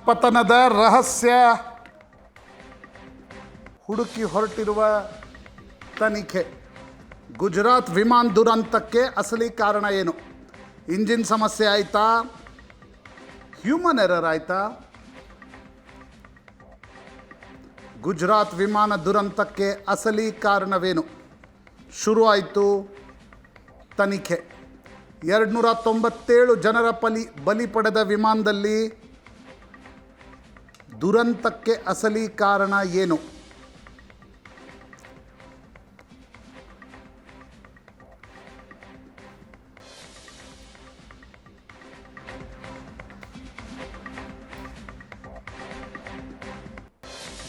ಪತನದ ರಹಸ್ಯ ಹುಡುಕಿ ಹೊರಟಿರುವ ತನಿಖೆ. ಗುಜರಾತ್ ವಿಮಾನ ದುರಂತಕ್ಕೆ ಅಸಲಿ ಕಾರಣ ಏನು? ಇಂಜಿನ್ ಸಮಸ್ಯೆ ಆಯಿತಾ? ಹ್ಯೂಮನ್ ಎರರ್ ಆಯಿತಾ? ಗುಜರಾತ್ ವಿಮಾನ ದುರಂತಕ್ಕೆ ಅಸಲಿ ಕಾರಣವೇನು? ಶುರು ಆಯಿತು ತನಿಖೆ. 297 ಜನರ ಬಲಿ ಪಡೆದ ವಿಮಾನದಲ್ಲಿ ದುರಂತಕ್ಕೆ ಅಸಲಿ ಕಾರಣ ಏನು?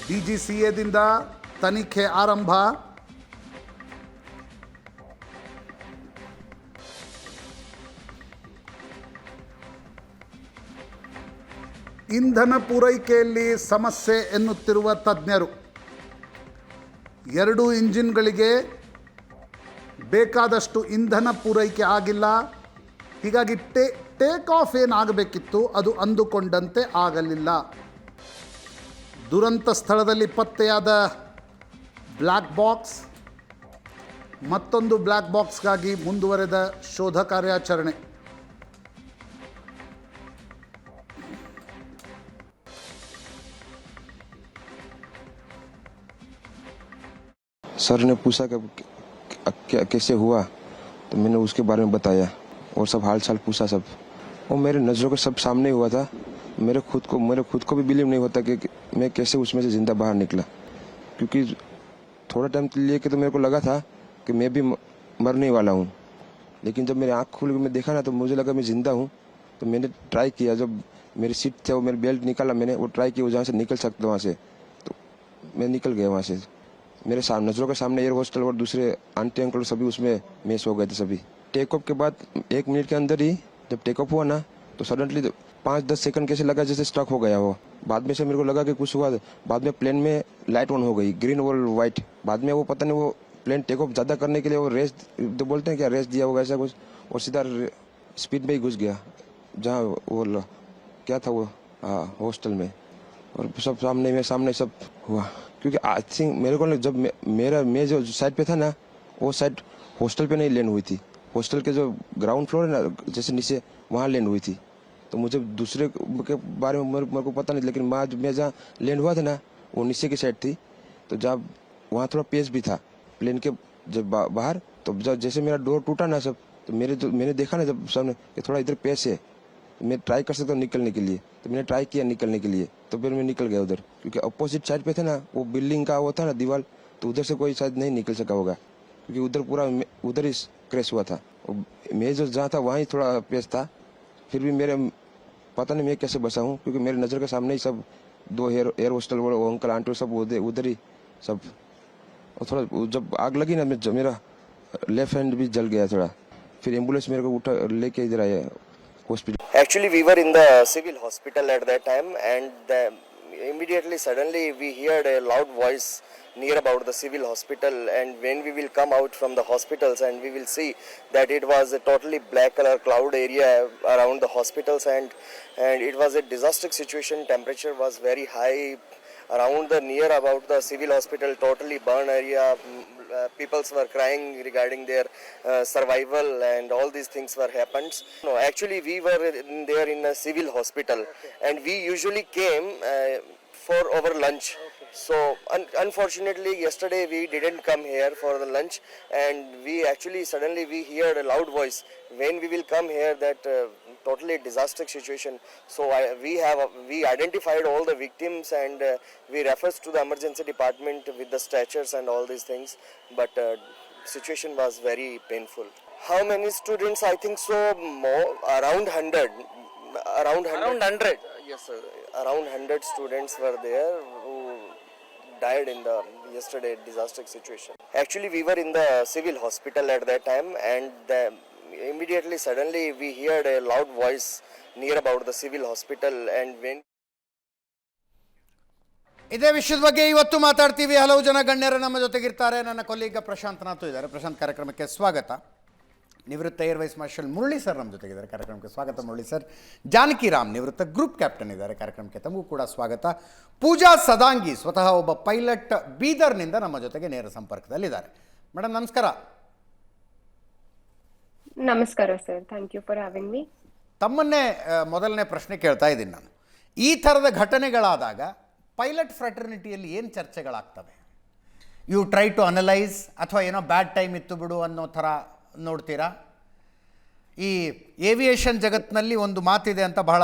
DGCAದಿಂದ ತನಿಖೆ ಆರಂಭ. ಇಂಧನ ಪೂರೈಕೆಯಲ್ಲಿ ಸಮಸ್ಯೆ ಎನ್ನುತ್ತಿರುವ ತಜ್ಞರು. 2 ಇಂಜಿನ್ಗಳಿಗೆ ಬೇಕಾದಷ್ಟು ಇಂಧನ ಪೂರೈಕೆ ಆಗಿಲ್ಲ. ಹೀಗಾಗಿ ಟೇಕ್ ಆಫ್ ಏನಾಗಬೇಕಿತ್ತು ಅದು ಅಂದುಕೊಂಡಂತೆ ಆಗಲಿಲ್ಲ. ದುರಂತ ಸ್ಥಳದಲ್ಲಿ ಪತ್ತೆಯಾದ ಬ್ಲ್ಯಾಕ್ ಬಾಕ್ಸ್, ಮತ್ತೊಂದು ಬ್ಲ್ಯಾಕ್ ಬಾಕ್ಸ್ಗಾಗಿ ಮುಂದುವರೆದ ಶೋಧ ಕಾರ್ಯಾಚರಣೆ. सर ने पूछा कि कैसे हुआ, तो मैंने उसके बारे में बताया और सब हाल चाल पूछा सब, और मेरे नज़रों के सब सामने हुआ था. मेरे खुद को भी बिलीव नहीं होता कि मैं कैसे उसमें से ज़िंदा बाहर निकला, क्योंकि थोड़ा टाइम लिए कि तो मेरे को लगा था कि मैं भी मरने वाला हूँ. लेकिन जब मेरी आँख खुल के मैं देखा ना तो मुझे लगा मैं ज़िंदा हूँ. तो मैंने ट्राई किया, जब मेरी सीट थे वो मेरी बेल्ट निकाला, मैंने वो ट्राई किया जहाँ से निकल सकता वहाँ से, तो मैं निकल गया वहाँ से. मेरे नज़रों के सामने एयर होस्टल और दूसरे आंटी अंकल सभी उसमें मेस हो गए थे सभी. टेक ऑफ के बाद 1 मिनट के अंदर ही जब टेक ऑफ हुआ ना तो सडनली 5-10 सेकंड कैसे लगा जैसे स्टक हो गया वो. बाद में से मेरे को लगा कि कुछ हुआ. बाद में प्लेन में लाइट ऑन हो गई, ग्रीन और वाइट. बाद में वो पता नहीं वो प्लेन टेक ऑफ ज़्यादा करने के लिए वो रेस तो बोलते हैं क्या, रेस दिया होगा ऐसा कुछ, और सीधा स्पीड में ही घुस गया जहाँ वो क्या था वो हॉस्टल में. और सब सामने सब हुआ. क्योंकि आई थिंक मेरे को जब मैं जो साइड पे था ना वो साइड हॉस्टल पे नहीं लैंड हुई थी. हॉस्टल के जो ग्राउंड फ्लोर है ना जैसे नीचे वहाँ लैंड हुई थी. तो मुझे दूसरे के बारे में मेरे को पता नहीं, लेकिन मैं जहाँ लैंड हुआ था ना वो नीचे की साइड थी. तो जब वहाँ थोड़ा पेस भी था प्लेन के जब बाहर, तो जब जैसे मेरा डोर टूटा ना सब, तो मैंने देखा ना जब सामने कि थोड़ा इधर पेस है, मैं ट्राई कर सकता हूँ निकलने के लिए. तो मैंने ट्राई किया निकलने के लिए, तो फिर मैं निकल गया उधर. क्योंकि अपोजिट साइड पे थे ना वो बिल्डिंग का वो था ना दीवार, तो उधर से कोई शायद नहीं निकल सका होगा, क्योंकि उधर पूरा उधर ही क्रैश हुआ था. मैं जो जहाँ था वहाँ ही थोड़ा पेस था. फिर भी मेरे पता नहीं मैं कैसे बचा हूँ, क्योंकि मेरे नज़र के सामने ही सब 2 एयर होस्टल वो अंकल आंटी सब उधर ही सब. और थोड़ा जब आग लगी ना मेरा लेफ्ट हैंड भी जल गया थोड़ा. फिर एम्बुलेंस मेरे को उठा लेके इधर आया hospital. Actually, we were in the civil hospital at that time, and immediately, suddenly, we heard a loud voice near about the civil hospital. And when we will come out from the hospitals, and we will see that it was a totally black color cloud area around the hospitals, and it was a disaster situation. Temperature was very high around the near about the civil hospital, totally burned area. Peoples were crying regarding their survival, and all these things were happened. No, actually we were there in a civil hospital, and we usually came for our lunch. So unfortunately yesterday we didn't come here for the lunch, and we actually suddenly we heard a loud voice when we will come here that totally disaster situation. So we identified all the victims, and we refers to the emergency department with the stretchers and all these things, but situation was very painful. How many students? I think so more, around 100. Around 100. Yes sir, around 100 students were there who died in the yesterday disaster situation. Actually we were in the civil hospital at that time, and immediately suddenly we heard a loud voice near about the civil hospital, and when ಇದೇ ವಿಷಯದ ಬಗ್ಗೆ ಇವತ್ತು ಮಾತಾಡ್ತೀವಿ. ಹಲವು ಜನ ಗಣ್ಯರು ನಮ್ಮ ಜೊತೆಗಿರ್ತಾರೆ. ನನ್ನ ಕೊಲೀಗ ಪ್ರಶಾಂತ್ ನಾಥು ಇದ್ದಾರೆ. ಪ್ರಶಾಂತ್, ಕಾರ್ಯಕ್ರಮಕ್ಕೆ ಸ್ವಾಗತ. ನಿವೃತ್ತ air vice marshal Murali sir ನಮ್ಮ ಜೊತೆಗಿದ್ದಾರೆ. ಕಾರ್ಯಕ್ರಮಕ್ಕೆ ಸ್ವಾಗತ ಮುರಳಿ ಸರ್. ಜಾನಕಿ ರಾಮ್ ನಿವೃತ್ತ ಗ್ರೂಪ್ ಕ್ಯಾಪ್ಟನ್ ಇದ್ದಾರೆ. ಕಾರ್ಯಕ್ರಮಕ್ಕೆ ತಮಗೂ ಕೂಡ ಸ್ವಾಗತ. ಪೂಜಾ ಸದಾಂಗಿ ಸ್ವತಃ ಒಬ್ಬ ಪೈಲಟ್ ಬೀದರ್ನಿಂದ ನಮ್ಮ ಜೊತೆಗೆ ನೇರ ಸಂಪರ್ಕದಲ್ಲಿದ್ದಾರೆ. ಮೇಡಮ್ ನಮಸ್ಕಾರ. ನಮಸ್ಕಾರ sir, thank you for having me. ತಮ್ಮನ್ನೇ ಮೊದಲನೇ ಪ್ರಶ್ನೆ ಕೇಳ್ತಾ ಇದ್ದೀನಿ ನಾನು. ಈ ಥರದ ಘಟನೆಗಳಾದಾಗ ಪೈಲಟ್ ಫ್ರೆಟರ್ನಿಟಿಯಲ್ಲಿ ಏನು ಚರ್ಚೆಗಳಾಗ್ತವೆ? ಯು ಟ್ರೈ ಟು ಅನಲೈಸ್, ಅಥವಾ ಏನೋ ಬ್ಯಾಡ್ ಟೈಮ್ ಇತ್ತು ಬಿಡು ಅನ್ನೋ ಥರ ನೋಡ್ತೀರಾ? ಈ ಏವಿಯೇಷನ್ ಜಗತ್ತಿನಲ್ಲಿ ಒಂದು ಮಾತಿದೆ ಅಂತ ಬಹಳ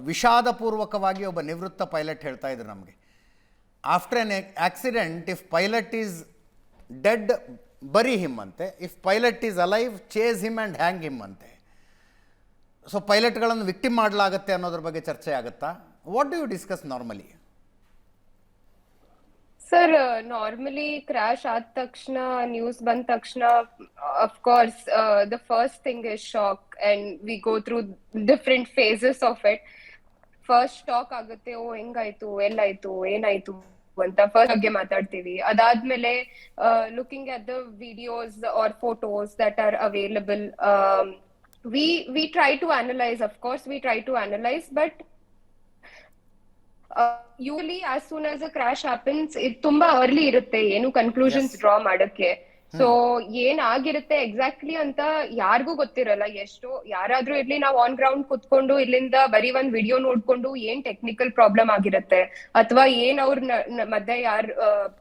ವಿಷಾದಪೂರ್ವಕವಾಗಿ ಒಬ್ಬ ನಿವೃತ್ತ ಪೈಲಟ್ ಹೇಳ್ತಾ ಇದ್ರು ನಮಗೆ. After an accident, if pilot is dead bury him ಅಂತೆ, if pilot is alive chase him and hang him ಅಂತೆ. ಸೊ ಪೈಲಟ್ಗಳನ್ನು ವಿಕ್ಟಿಮ್ ಮಾಡಲಾಗತ್ತೆ ಅನ್ನೋದ್ರ ಬಗ್ಗೆ ಚರ್ಚೆ ಆಗುತ್ತಾ? What do you discuss normally? Sir, normally crash ಆದ ತಕ್ಷಣ, ನ್ಯೂಸ್ ಬಂದ ತಕ್ಷಣ, of course the first thing is shock and we go through different phases of it. First shock ಆಗುತ್ತೆ, ಓ ಹೆಂಗಾಯ್ತು, ಎಲ್ಲಾಯ್ತು, ಏನಾಯ್ತು ಅಂತ ಫಸ್ಟ್ ಬಗ್ಗೆ ಮಾತಾಡ್ತೀವಿ. ಅದಾದ್ಮೇಲೆ looking at the videos or photos that are available, we try to analyze, of course we try to analyze, but usually as soon as a crash happens, it ತುಂಬಾ early ಇರುತ್ತೆ ಏನು ಕನ್ಕ್ಲೂಷನ್ಸ್ ಡ್ರಾ ಮಾಡಕ್ಕೆ. So ಏನ್ ಆಗಿರುತ್ತೆ exactly ಅಂತ ಯಾರಿಗೂ ಗೊತ್ತಿರಲ್ಲ. ಎಷ್ಟೋ ಯಾರಾದ್ರೂ ಇರ್ಲಿ, ನಾವು ಆನ್ ಗ್ರೌಂಡ್ ಕುತ್ಕೊಂಡು ಇಲ್ಲಿಂದ ಬರೀ ಒಂದ್ ವಿಡಿಯೋ ನೋಡ್ಕೊಂಡು ಏನ್ ಟೆಕ್ನಿಕಲ್ ಪ್ರಾಬ್ಲಮ್ ಆಗಿರುತ್ತೆ, ಅಥವಾ ಏನ್ ಅವ್ರ ಮಧ್ಯೆ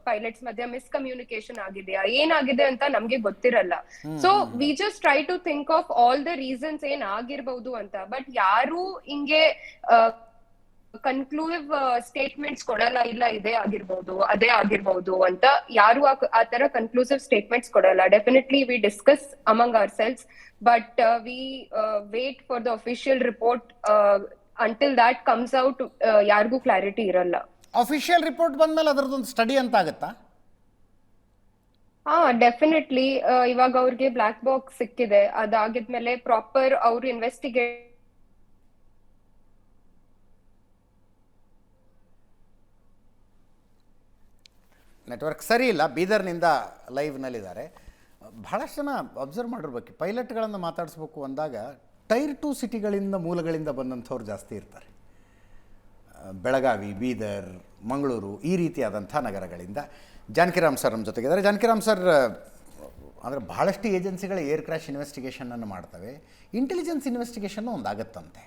ಪೈಲಟ್ಸ್ ಮಧ್ಯೆ ಮಿಸ್ಕಮ್ಯುನಿಕೇಶನ್ ಆಗಿದೆಯಾ, ಏನಾಗಿದೆ ಅಂತ ನಮ್ಗೆ ಗೊತ್ತಿರಲ್ಲ. So we just try to think of all the reasons ಏನ್ ಆಗಿರ್ಬಹುದು ಅಂತ. ಬಟ್ ಯಾರು ಹಿಂಗೆ ಕನ್ಕ್ಲೂಸಿವ್ ಸ್ಟೇಟ್ಮೆಂಟ್ಸ್ ಕೊಡಲ್ಲ, ಇಲ್ಲ ಇದೇ ಆಗಿರ್ಬಹುದು ಅದೇ ಆಗಿರ್ಬಹುದು ಅಂತ. ಯಾರು ಆ ತರ ಕನ್ಕ್ಲೂಸಿವ್ ಸ್ಟೇಟ್ಮೆಂಟ್ಸ್ ಕೊಡಲ್ಲ. Definitely we discuss among ourselves, but we wait for the official report. Until that comes out ಯಾರಿಗೂ ಕ್ಲಾರಿಟಿ ಇರಲ್ಲ. ಅಫಿಷಿಯಲ್ ರಿಪೋರ್ಟ್ ಬಂದ್ಮೇಲೆ ಅದರದೊಂದು ಸ್ಟಡಿ ಅಂತ ಆಗುತ್ತಾ? ಡೆಫಿನೆಟ್ಲಿ. ಇವಾಗ ಅವ್ರಿಗೆ ಬ್ಲಾಕ್ ಬಾಕ್ಸ್ ಸಿಕ್ಕಿದೆ. ಅದಾಗಿದ್ಮೇಲೆ ಪ್ರಾಪರ್ ಅವ್ರು ಇನ್ವೆಸ್ಟಿಗೇಟ್ ನೆಟ್ವರ್ಕ್ ಸರಿ ಇಲ್ಲ. ಬೀದರ್ನಿಂದ ಲೈವ್ನಲ್ಲಿದ್ದಾರೆ. ಬಹಳಷ್ಟು ಜನ ಅಬ್ಸರ್ವ್ ಮಾಡಿರ್ಬೇಕು, ಪೈಲಟ್ಗಳನ್ನು ಮಾತಾಡಿಸ್ಬೇಕು ಅಂದಾಗ ಟೈರ್ 2 ಸಿಟಿಗಳಿಂದ ಮೂಲಗಳಿಂದ ಬಂದಂಥವ್ರು ಜಾಸ್ತಿ ಇರ್ತಾರೆ. ಬೆಳಗಾವಿ, ಬೀದರ್, ಮಂಗಳೂರು, ಈ ರೀತಿಯಾದಂಥ ನಗರಗಳಿಂದ. ಜಾನಕಿರಾಮ್ ಸರ್ ನಮ್ಮ ಜೊತೆಗಿದ್ದಾರೆ. ಜಾನಕಿರಾಮ್ ಸರ್, ಅಂದರೆ ಬಹಳಷ್ಟು ಏಜೆನ್ಸಿಗಳು ಏರ್ ಕ್ರ್ಯಾಶ್ ಇನ್ವೆಸ್ಟಿಗೇಷನನ್ನು ಮಾಡ್ತವೆ. ಇಂಟೆಲಿಜೆನ್ಸ್ ಇನ್ವೆಸ್ಟಿಗೇಷನ್ನು ಒಂದು ಆಗುತ್ತಂತೆ.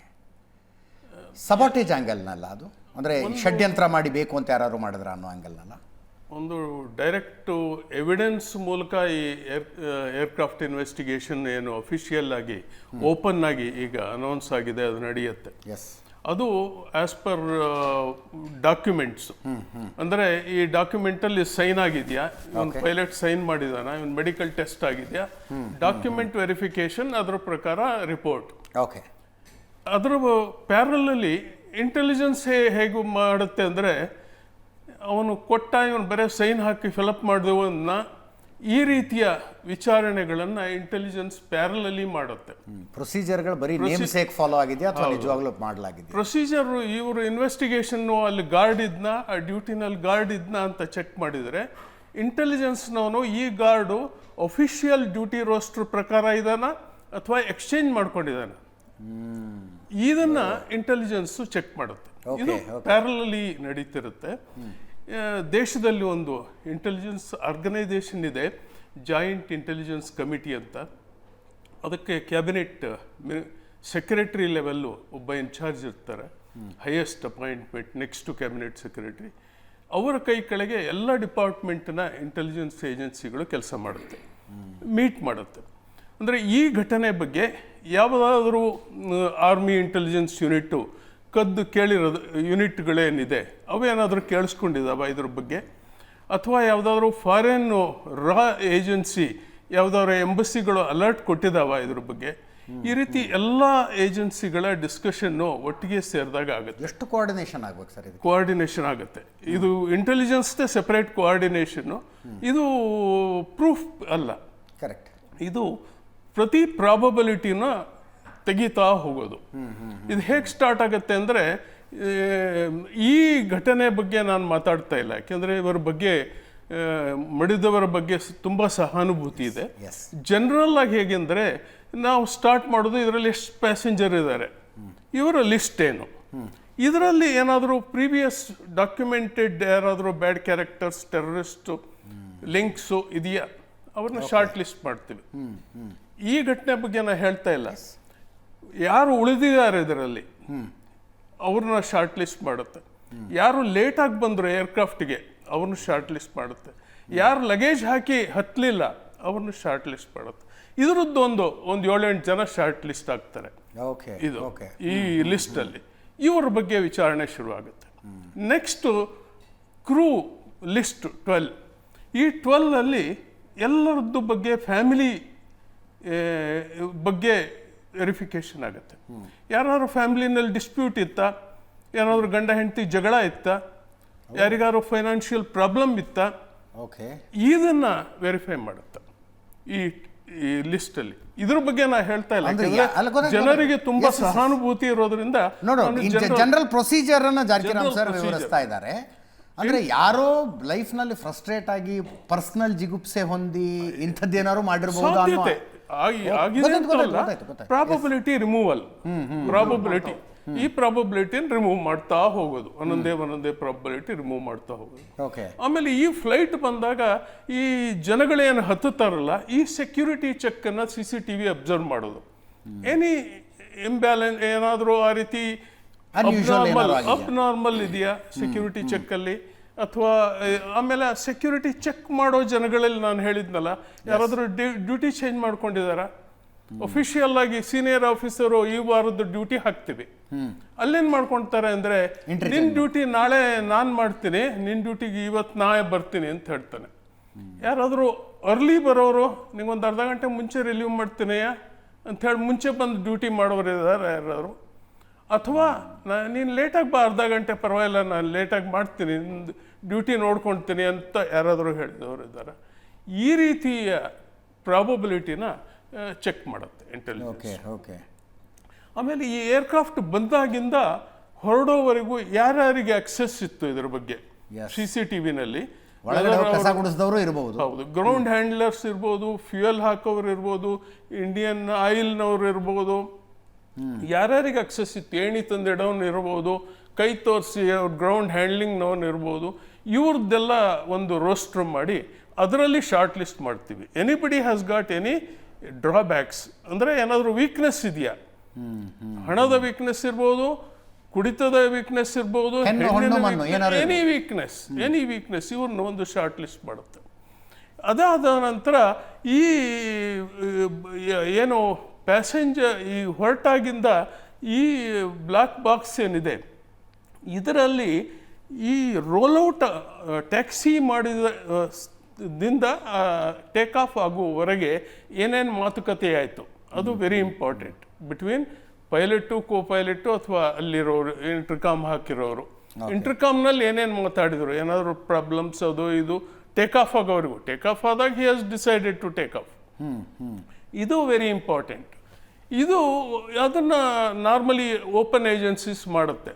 ಸಬಾಟೇಜ್ ಆ್ಯಂಗಲ್ನಲ್ಲ ಅದು? ಅಂದರೆ ಷಡ್ಯಂತ್ರ ಮಾಡಿ ಬೇಕು ಅಂತ ಯಾರು ಮಾಡಿದ್ರ ಅನ್ನೋ ಆ್ಯಂಗಲ್ನಲ್ಲ? ಒಂದು ಡೈರೆಕ್ಟ್ ಎವಿಡೆನ್ಸ್ ಮೂಲಕ ಈ ಏರ್ಕ್ರಾಫ್ಟ್ ಇನ್ವೆಸ್ಟಿಗೇಷನ್ ಏನು ಅಫಿಷಿಯಲ್ ಆಗಿ ಓಪನ್ ಆಗಿ ಈಗ ಅನೌನ್ಸ್ ಆಗಿದೆ, ಅದು ನಡೆಯುತ್ತೆ. ಎಸ್, ಅದು ಆಸ್ ಪರ್ ಡಾಕ್ಯುಮೆಂಟ್ಸ್. ಅಂದರೆ ಈ ಡಾಕ್ಯುಮೆಂಟಲ್ಲಿ ಸೈನ್ ಆಗಿದೆಯಾ, ಒಂದು ಪೈಲಟ್ ಸೈನ್ ಮಾಡಿದಾನ, ಒಂದು ಮೆಡಿಕಲ್ ಟೆಸ್ಟ್ ಆಗಿದೆಯಾ, ಡಾಕ್ಯುಮೆಂಟ್ ವೆರಿಫಿಕೇಶನ್, ಅದರ ಪ್ರಕಾರ ರಿಪೋರ್ಟ್. ಓಕೆ. ಅದರ ಪ್ಯಾರಲಲ್ಲಿ ಇಂಟೆಲಿಜೆನ್ಸ್ ಹೇಗೆ ಮಾಡುತ್ತೆ ಅಂದರೆ, ಅವನು ಕೊಟ್ಟ, ಇವನು ಬರೀ ಸೈನ್ ಹಾಕಿ ಫಿಲಪ್ ಮಾಡಿದವನ್ನ ಈ ರೀತಿಯ ವಿಚಾರಣೆಗಳನ್ನು ಇಂಟೆಲಿಜೆನ್ಸ್ ಪ್ಯಾರಲಲ್ಲಿ ಮಾಡುತ್ತೆ. ಪ್ರೊಸೀಜರ್ಗಳು ಬರೀ ನೇಮ್ ಸೇಕ್ ಫಾಲೋ ಆಗಿದೆಯಾ ಅಥವಾ ನಿಜವಾಗ್ಲೂ ಮಾಡಲಾಗಿದೆ? ಪ್ರೊಸೀಜರ್ ಇವರು ಇನ್ವೆಸ್ಟಿಗೇಷನ್ನು ಅಲ್ಲಿ ಗಾರ್ಡ್ ಇದ್ನ, ಆ ಡ್ಯೂಟಿನಲ್ಲಿ ಗಾರ್ಡ್ ಇದ್ನ ಅಂತ ಚೆಕ್ ಮಾಡಿದರೆ, ಇಂಟೆಲಿಜೆನ್ಸ್ನವನು ಈ ಗಾರ್ಡು ಅಫಿಷಿಯಲ್ ಡ್ಯೂಟಿ ರೋಸ್ಟರ್ ಪ್ರಕಾರ ಇದ್ದಾನ ಅಥವಾ ಎಕ್ಸ್ಚೇಂಜ್ ಮಾಡ್ಕೊಂಡಿದ್ದಾನೆ, ಇದನ್ನ ಇಂಟೆಲಿಜೆನ್ಸು ಚೆಕ್ ಮಾಡುತ್ತೆ. ಇದು ಪ್ಯಾರಲಲ್ಲಿ ನಡೀತಿರುತ್ತೆ. ದೇಶದಲ್ಲಿ ಒಂದು ಇಂಟೆಲಿಜೆನ್ಸ್ ಆರ್ಗನೈಸೇಷನ್ ಇದೆ, ಜಾಯಿಂಟ್ ಇಂಟೆಲಿಜೆನ್ಸ್ ಕಮಿಟಿ ಅಂತ. ಅದಕ್ಕೆ ಕ್ಯಾಬಿನೆಟ್ ಸೆಕ್ರೆಟರಿ ಲೆವೆಲ್ಲು ಒಬ್ಬ ಇನ್ಚಾರ್ಜ್ ಇರ್ತಾರೆ, highest appointment next to cabinet secretary. ಅವರ ಕೈ ಕೆಳಗೆ ಎಲ್ಲ ಡಿಪಾರ್ಟ್ಮೆಂಟ್ನ ಇಂಟೆಲಿಜೆನ್ಸ್ ಏಜೆನ್ಸಿಗಳು ಕೆಲಸ ಮಾಡುತ್ತೆ, ಮೀಟ್ ಮಾಡುತ್ತೆ. ಅಂದರೆ ಈ ಘಟನೆ ಬಗ್ಗೆ ಯಾವುದಾದ್ರೂ ಆರ್ಮಿ ಇಂಟೆಲಿಜೆನ್ಸ್ ಯೂನಿಟ್ಟು ಕದ್ದು ಕೇಳಿರೋದು ಯೂನಿಟ್ಗಳೇನಿದೆ ಅವೇನಾದರೂ ಕೇಳಿಸ್ಕೊಂಡಿದ್ದಾವ ಇದ್ರ ಬಗ್ಗೆ, ಅಥವಾ ಯಾವುದಾದ್ರೂ ಫಾರಿನ್ ರಾ ಏಜೆನ್ಸಿ ಯಾವುದಾದ್ರು ಎಂಬಸಿಗಳು ಅಲರ್ಟ್ ಕೊಟ್ಟಿದ್ದಾವ ಇದ್ರ ಬಗ್ಗೆ, ಈ ರೀತಿ ಎಲ್ಲ ಏಜೆನ್ಸಿಗಳ ಡಿಸ್ಕಷನ್ನು ಒಟ್ಟಿಗೆ ಸೇರಿದಾಗ ಆಗುತ್ತೆ. ಎಷ್ಟು ಕೋಆರ್ಡಿನೇಷನ್ ಆಗ್ಬೇಕು ಸರ್? ಇದು ಕೋಆರ್ಡಿನೇಷನ್ ಆಗುತ್ತೆ. ಇದು ಇಂಟೆಲಿಜೆನ್ಸ್ದೇ ಸೆಪರೇಟ್ ಕೋಆರ್ಡಿನೇಷನ್ನು, ಇದು ಪ್ರೂಫ್ ಅಲ್ಲ. ಕರೆಕ್ಟ್. ಇದು ಪ್ರತಿ ಪ್ರಾಬಬಿಲಿಟಿನ ತೆಗಿತಾ ಹೋಗೋದು. ಇದು ಹೇಗೆ ಸ್ಟಾರ್ಟ್ ಆಗುತ್ತೆ ಅಂದರೆ, ಈ ಘಟನೆ ಬಗ್ಗೆ ನಾನು ಮಾತಾಡ್ತಾ ಇಲ್ಲ, ಯಾಕೆಂದರೆ ಇವರ ಬಗ್ಗೆ ಮಡಿದವರ ಬಗ್ಗೆ ತುಂಬ ಸಹಾನುಭೂತಿ ಇದೆ. ಜನರಲ್ ಆಗಿ ಹೇಗೆಂದರೆ, ನಾವು ಸ್ಟಾರ್ಟ್ ಮಾಡೋದು ಇದರಲ್ಲಿ ಎಷ್ಟು ಪ್ಯಾಸೆಂಜರ್ ಇದ್ದಾರೆ, ಇವರ ಲಿಸ್ಟ್ ಏನು, ಇದರಲ್ಲಿ ಏನಾದರೂ ಪ್ರೀವಿಯಸ್ ಡಾಕ್ಯುಮೆಂಟೆಡ್ ಯಾರಾದರೂ ಬ್ಯಾಡ್ ಕ್ಯಾರೆಕ್ಟರ್ಸ್, ಟೆರರಿಸ್ಟು ಲಿಂಕ್ಸು ಇದೆಯಾ, ಅವ್ರನ್ನ ಶಾರ್ಟ್ ಲಿಸ್ಟ್ ಮಾಡ್ತೀವಿ. ಈ ಘಟನೆ ಬಗ್ಗೆ ನಾನು ಹೇಳ್ತಾ ಇಲ್ಲ, ಯಾರು ಉಳಿದಿದ್ದಾರೆ ಇದರಲ್ಲಿ ಅವ್ರನ್ನ ಶಾರ್ಟ್ ಲಿಸ್ಟ್ ಮಾಡುತ್ತೆ. ಯಾರು ಲೇಟಾಗಿ ಬಂದರು ಏರ್ಕ್ರಾಫ್ಟ್ಗೆ ಅವ್ರನ್ನ ಶಾರ್ಟ್ ಲಿಸ್ಟ್ ಮಾಡುತ್ತೆ. ಯಾರು ಲಗೇಜ್ ಹಾಕಿ ಹತ್ತಲಿಲ್ಲ ಅವ್ರನ್ನ ಶಾರ್ಟ್ ಲಿಸ್ಟ್ ಮಾಡುತ್ತೆ. ಇದರದ್ದು ಒಂದು 7-8 ಜನ ಶಾರ್ಟ್ ಲಿಸ್ಟ್ ಆಗ್ತಾರೆ. ಓಕೆ, ಇದು ಓಕೆ. ಈ ಲಿಸ್ಟಲ್ಲಿ ಇವ್ರ ಬಗ್ಗೆ ವಿಚಾರಣೆ ಶುರುವಾಗುತ್ತೆ. ನೆಕ್ಸ್ಟು ಕ್ರೂ ಲಿಸ್ಟ್ 12. ಈ 12ಅಲ್ಲಿ ಎಲ್ಲರದ್ದು ಬಗ್ಗೆ ಫ್ಯಾಮಿಲಿ ಬಗ್ಗೆ ವೆರಿಫಿಕೇಶನ್ ಆಗುತ್ತೆ. ಯಾರಾದ್ರು ಫ್ಯಾಮಿಲಿನಲ್ಲಿ ಡಿಸ್ಪ್ಯೂಟ್ ಇತ್ತಾ, ಏನಾದರೂ ಗಂಡ ಹೆಂಡತಿ ಜಗಳ ಇತ್ತಾ, ಯಾರಿಗಾರು ಫೈನಾನ್ಷಿಯಲ್ ಪ್ರಾಬ್ಲಮ್ ಇತ್ತಾ, ಓಕೆ, ಇದನ್ನ ವೆರಿಫೈ ಮಾಡುತ್ತೆ ಈ ಲಿಸ್ಟಲ್ಲಿ. ಇದ್ರ ಬಗ್ಗೆ ನಾ ಹೇಳ್ತಾ ಇಲ್ಲ, ಅಂದ್ರೆ ಯಾಕಂದ್ರೆ ಅಲ್ಲ, ಗೊತ್ತಾಯ್ತು, ಜನರಿಗೆ ತುಂಬಾ yes, yes, yes. ಸಹಾನುಭೂತಿ ಇರೋದ್ರಿಂದ ಜನರಲ್ ಪ್ರೊಸೀಜರ್ ಅನ್ನ ಜಾರಕಿರಾಮ್ General ಸರ್ procedure. ವಿವರಿಸ್ತಾ ಇದ್ದಾರೆ. ಅಂದ್ರೆ ಯಾರೋ ಲೈಫ್ ನಲ್ಲಿ ಫ್ರಸ್ಟ್ರೇಟ್ ಆಗಿ ಪರ್ಸನಲ್ ಜಿಗುಪ್ಸೆ ಹೊಂದಿ ಇಂಥದ್ದೇನಾದ್ರು ಮಾಡಿರ್ಬಹುದು ಅನ್ನೋ ಸಾಧ್ಯತೆ ಗೊತ್ತಾಯ್ತು. ಪ್ರಾಬಬಿಲಿಟಿ ರಿಮೂವಲ್, ಪ್ರಾಬಬಿಲಿಟಿ, ಈ ಪ್ರಾಬಬಿಲಿಟಿನ ರಿಮೂವ್ ಮಾಡ್ತಾ ಹೋಗೋದು, ಒಂದೊಂದೇ ಪ್ರಾಬಬಿಲಿಟಿ ರಿಮೂವ್ ಮಾಡ್ತಾ ಹೋಗೋದು. ಓಕೆ, ಆಮೇಲೆ ಈ ಫ್ಲೈಟ್ ಬಂದಾಗ ಈ ಜನಗಳೇನು ಹತ್ತುತ್ತಾರಲ್ಲ, ಈ ಸೆಕ್ಯೂರಿಟಿ ಚೆಕ್ ಅನ್ನ CCTV ಅಬ್ಸರ್ವ್ ಮಾಡೋದು. ಎನಿ ಇಂಬ್ಯಾಲೆನ್ಸ್ ಏನಾದರೂ ಆ ರೀತಿ ಅಬ್ನಾರ್ಮಲ್ ಇದೆಯಾ ಸೆಕ್ಯೂರಿಟಿ ಚೆಕ್ ಅಲ್ಲಿ, ಅಥವಾ ಆಮೇಲೆ ಸೆಕ್ಯೂರಿಟಿ ಚೆಕ್ ಮಾಡೋ ಜನಗಳಲ್ಲಿ ನಾನು ಹೇಳಿದ್ನಲ್ಲ, ಯಾರಾದರೂ ಡ್ಯೂಟಿ ಚೇಂಜ್ ಮಾಡ್ಕೊಂಡಿದಾರಾ, ಅಫಿಷಿಯಲ್ ಆಗಿ ಸೀನಿಯರ್ ಆಫೀಸರು ಈ ವಾರದ ಡ್ಯೂಟಿ ಹಾಕ್ತೀವಿ, ಅಲ್ಲೇನ್ ಮಾಡ್ಕೊಳ್ತಾರೆ ಅಂದ್ರೆ ನಿನ್ ಡ್ಯೂಟಿ ನಾಳೆ ನಾನ್ ಮಾಡ್ತೀನಿ, ನಿನ್ ಡ್ಯೂಟಿಗೆ ಇವತ್ತು ನಾಳೆ ಬರ್ತೀನಿ ಅಂತ ಹೇಳ್ತಾನೆ. ಯಾರಾದರೂ ಅರ್ಲಿ ಬರೋರು ನಿಂಗೊಂದು ಅರ್ಧ ಗಂಟೆ ಮುಂಚೆ ರಿಲೀವ್ ಮಾಡ್ತೀನಿ ಅಂತ ಹೇಳಿ ಮುಂಚೆ ಬಂದು ಡ್ಯೂಟಿ ಮಾಡೋರು ಇದ್ದಾರೆ ಯಾರಾದ್ರು, ಅಥವಾ ನೀನು ಲೇಟಾಗಿ ಬಾ, ಅರ್ಧ ಗಂಟೆ ಪರವಾಗಿಲ್ಲ, ನಾನು ಲೇಟಾಗಿ ಮಾಡ್ತೀನಿ, ಡ್ಯೂಟಿ ನೋಡ್ಕೊಳ್ತೀನಿ ಅಂತ ಯಾರಾದರೂ ಹೇಳಿದವರು ಇದ್ದಾರೆ. ಈ ರೀತಿಯ ಪ್ರಾಬಬಿಲಿಟಿನ ಚೆಕ್ ಮಾಡುತ್ತೆ ಇಂಟೆಲಿಜೆನ್ಸ್. ಓಕೆ. ಆಮೇಲೆ ಈ ಏರ್ಕ್ರಾಫ್ಟ್ ಬಂದಾಗಿಂದ ಹೊರಡೋವರೆಗೂ ಯಾರ್ಯಾರಿಗೆ ಅಕ್ಸೆಸ್ ಇತ್ತು ಇದ್ರ ಬಗ್ಗೆ CCTVನಲ್ಲಿ, ಕಸ ಗುಡಿಸಿದವರು ಇರಬಹುದು, ಹೌದು, ಗ್ರೌಂಡ್ ಹ್ಯಾಂಡ್ಲರ್ಸ್ ಇರ್ಬೋದು, ಫ್ಯೂಯಲ್ ಹಾಕೋರು ಇರ್ಬೋದು, ಇಂಡಿಯನ್ ಆಯಿಲ್ನವ್ರು ಇರ್ಬೋದು, ಯಾರ್ಯಾರಿಗೆ ಅಕ್ಸೆಸ್ ಇತ್ತು, ಏಣಿ ತಂದಿಡೋನು ಇರ್ಬೋದು, ಕೈ ತೋರಿಸಿ ಅವ್ರ ಗ್ರೌಂಡ್ ಹ್ಯಾಂಡ್ಲಿಂಗ್ನವನು ಇರ್ಬೋದು, ಇವ್ರದ್ದೆಲ್ಲ ಒಂದು ರೋಸ್ಟರ್ ಮಾಡಿ ಅದರಲ್ಲಿ ಶಾರ್ಟ್ ಲಿಸ್ಟ್ ಮಾಡ್ತೀವಿ. Anybody has got any drawbacks, ಅಂದರೆ ಏನಾದರೂ ವೀಕ್ನೆಸ್ ಇದೆಯಾ, ಹಣದ ವೀಕ್ನೆಸ್ ಇರ್ಬೋದು, ಕುಡಿತದ ವೀಕ್ನೆಸ್ ಇರ್ಬೋದು, ಎನಿ ವೀಕ್ನೆಸ್ ಇವ್ರನ್ನ ಒಂದು ಶಾರ್ಟ್ ಲಿಸ್ಟ್ ಮಾಡುತ್ತೆ. ಅದಾದ ನಂತರ ಈ ಏನು ಪ್ಯಾಸೆಂಜರ್ ಈ ಹೊರಟಾಗಿಂದ ಈ ಬ್ಲ್ಯಾಕ್ ಬಾಕ್ಸ್ ಏನಿದೆ ಇದರಲ್ಲಿ ಈ ರೋಲ್ಔಟ್ ಟ್ಯಾಕ್ಸಿ ಮಾಡಿದ ದಿಂದ ಟೇಕ್ ಆಫ್ ಆಗುವವರೆಗೆ ಏನೇನು ಮಾತುಕತೆ ಆಯಿತು ಅದು ವೆರಿ ಇಂಪಾರ್ಟೆಂಟ್ ಬಿಟ್ವೀನ್ ಪೈಲಟು ಕೋ ಪೈಲಟು ಅಥವಾ ಅಲ್ಲಿರೋರು ಇಂಟರ್ಕಾಮ್ ಹಾಕಿರೋರು. ಇಂಟರ್ಕಾಮ್ನಲ್ಲಿ ಏನೇನು ಮಾತಾಡಿದರು, ಏನಾದರೂ ಪ್ರಾಬ್ಲಮ್ಸ್ ಅದು ಇದು ಟೇಕ್ ಆಫ್ ಆಗೋವರೆಗೂ, ಟೇಕ್ ಆಫ್ ಆದಾಗ he has decided to take off, ಇದು ವೆರಿ ಇಂಪಾರ್ಟೆಂಟ್. ಇದು ಅದನ್ನು ನಾರ್ಮಲಿ ಓಪನ್ ಏಜೆನ್ಸೀಸ್ ಮಾಡುತ್ತೆ.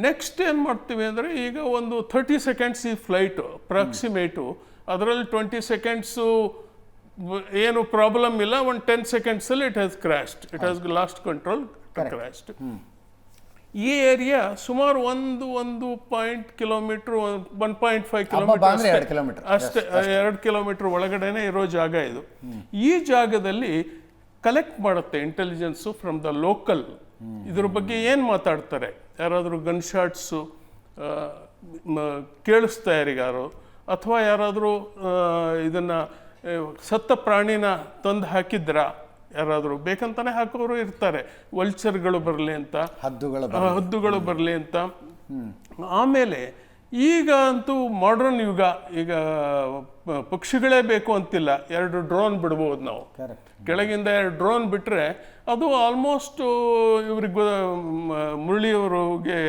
ನೆಕ್ಸ್ಟ್ ಏನು ಮಾಡ್ತೀವಿ ಅಂದರೆ, ಈಗ ಒಂದು 30 ಸೆಕೆಂಡ್ಸ್ ಈ ಫ್ಲೈಟು ಅಪ್ರಾಕ್ಸಿಮೇಟು, ಅದರಲ್ಲಿ 20 ಸೆಕೆಂಡ್ಸು ಏನು ಪ್ರಾಬ್ಲಮ್ ಇಲ್ಲ, ಒಂದು 10 ಸೆಕೆಂಡ್ಸಲ್ಲಿ it has crashed, it has lost control, crashed. ಈ ಏರಿಯಾ ಸುಮಾರು 1.5 ಕಿಲೋಮೀಟರ್ 1.5 ಕಿಲೋಮೀಟರ್ ಅಷ್ಟೇ, 2 ಕಿಲೋಮೀಟರ್ ಒಳಗಡೆನೆ ಇರೋ ಜಾಗ ಇದು. ಈ ಜಾಗದಲ್ಲಿ ಕಲೆಕ್ಟ್ ಮಾಡುತ್ತೆ ಇಂಟೆಲಿಜೆನ್ಸು ಫ್ರಮ್ ದ ಲೋಕಲ್. ಇದ್ರ ಬಗ್ಗೆ ಏನು ಮಾತಾಡ್ತಾರೆ, ಯಾರಾದರೂ ಗನ್ ಶಾಟ್ಸು ಕೇಳಿಸ್ತಾ ಯಾರಿಗಾರು, ಅಥವಾ ಯಾರಾದರೂ ಇದನ್ನು ಸತ್ತ ಪ್ರಾಣಿನ ತಂದು ಹಾಕಿದ್ರಾ, ಯಾರಾದರೂ ಬೇಕಂತಾನೆ ಹಾಕೋರು ಇರ್ತಾರೆ, ವಲ್ಚರ್ಗಳು ಬರಲಿ ಅಂತ, ಹದ್ದುಗಳು ಬರಲಿ ಅಂತ. ಆಮೇಲೆ ಈಗ ಅಂತೂ ಮಾಡ್ರನ್ ಯುಗ, ಈಗ ಪಕ್ಷಿಗಳೇ ಬೇಕು ಅಂತಿಲ್ಲ, 2 ಡ್ರೋನ್ ಬಿಡ್ಬೋದು ನಾವು, ಕೆಳಗಿಂದ 2 ಡ್ರೋನ್ ಬಿಟ್ಟರೆ ಅದು ಆಲ್ಮೋಸ್ಟ್ ಇವ್ರಿಗೆ ಮುರಳಿಯವರಿಗೆ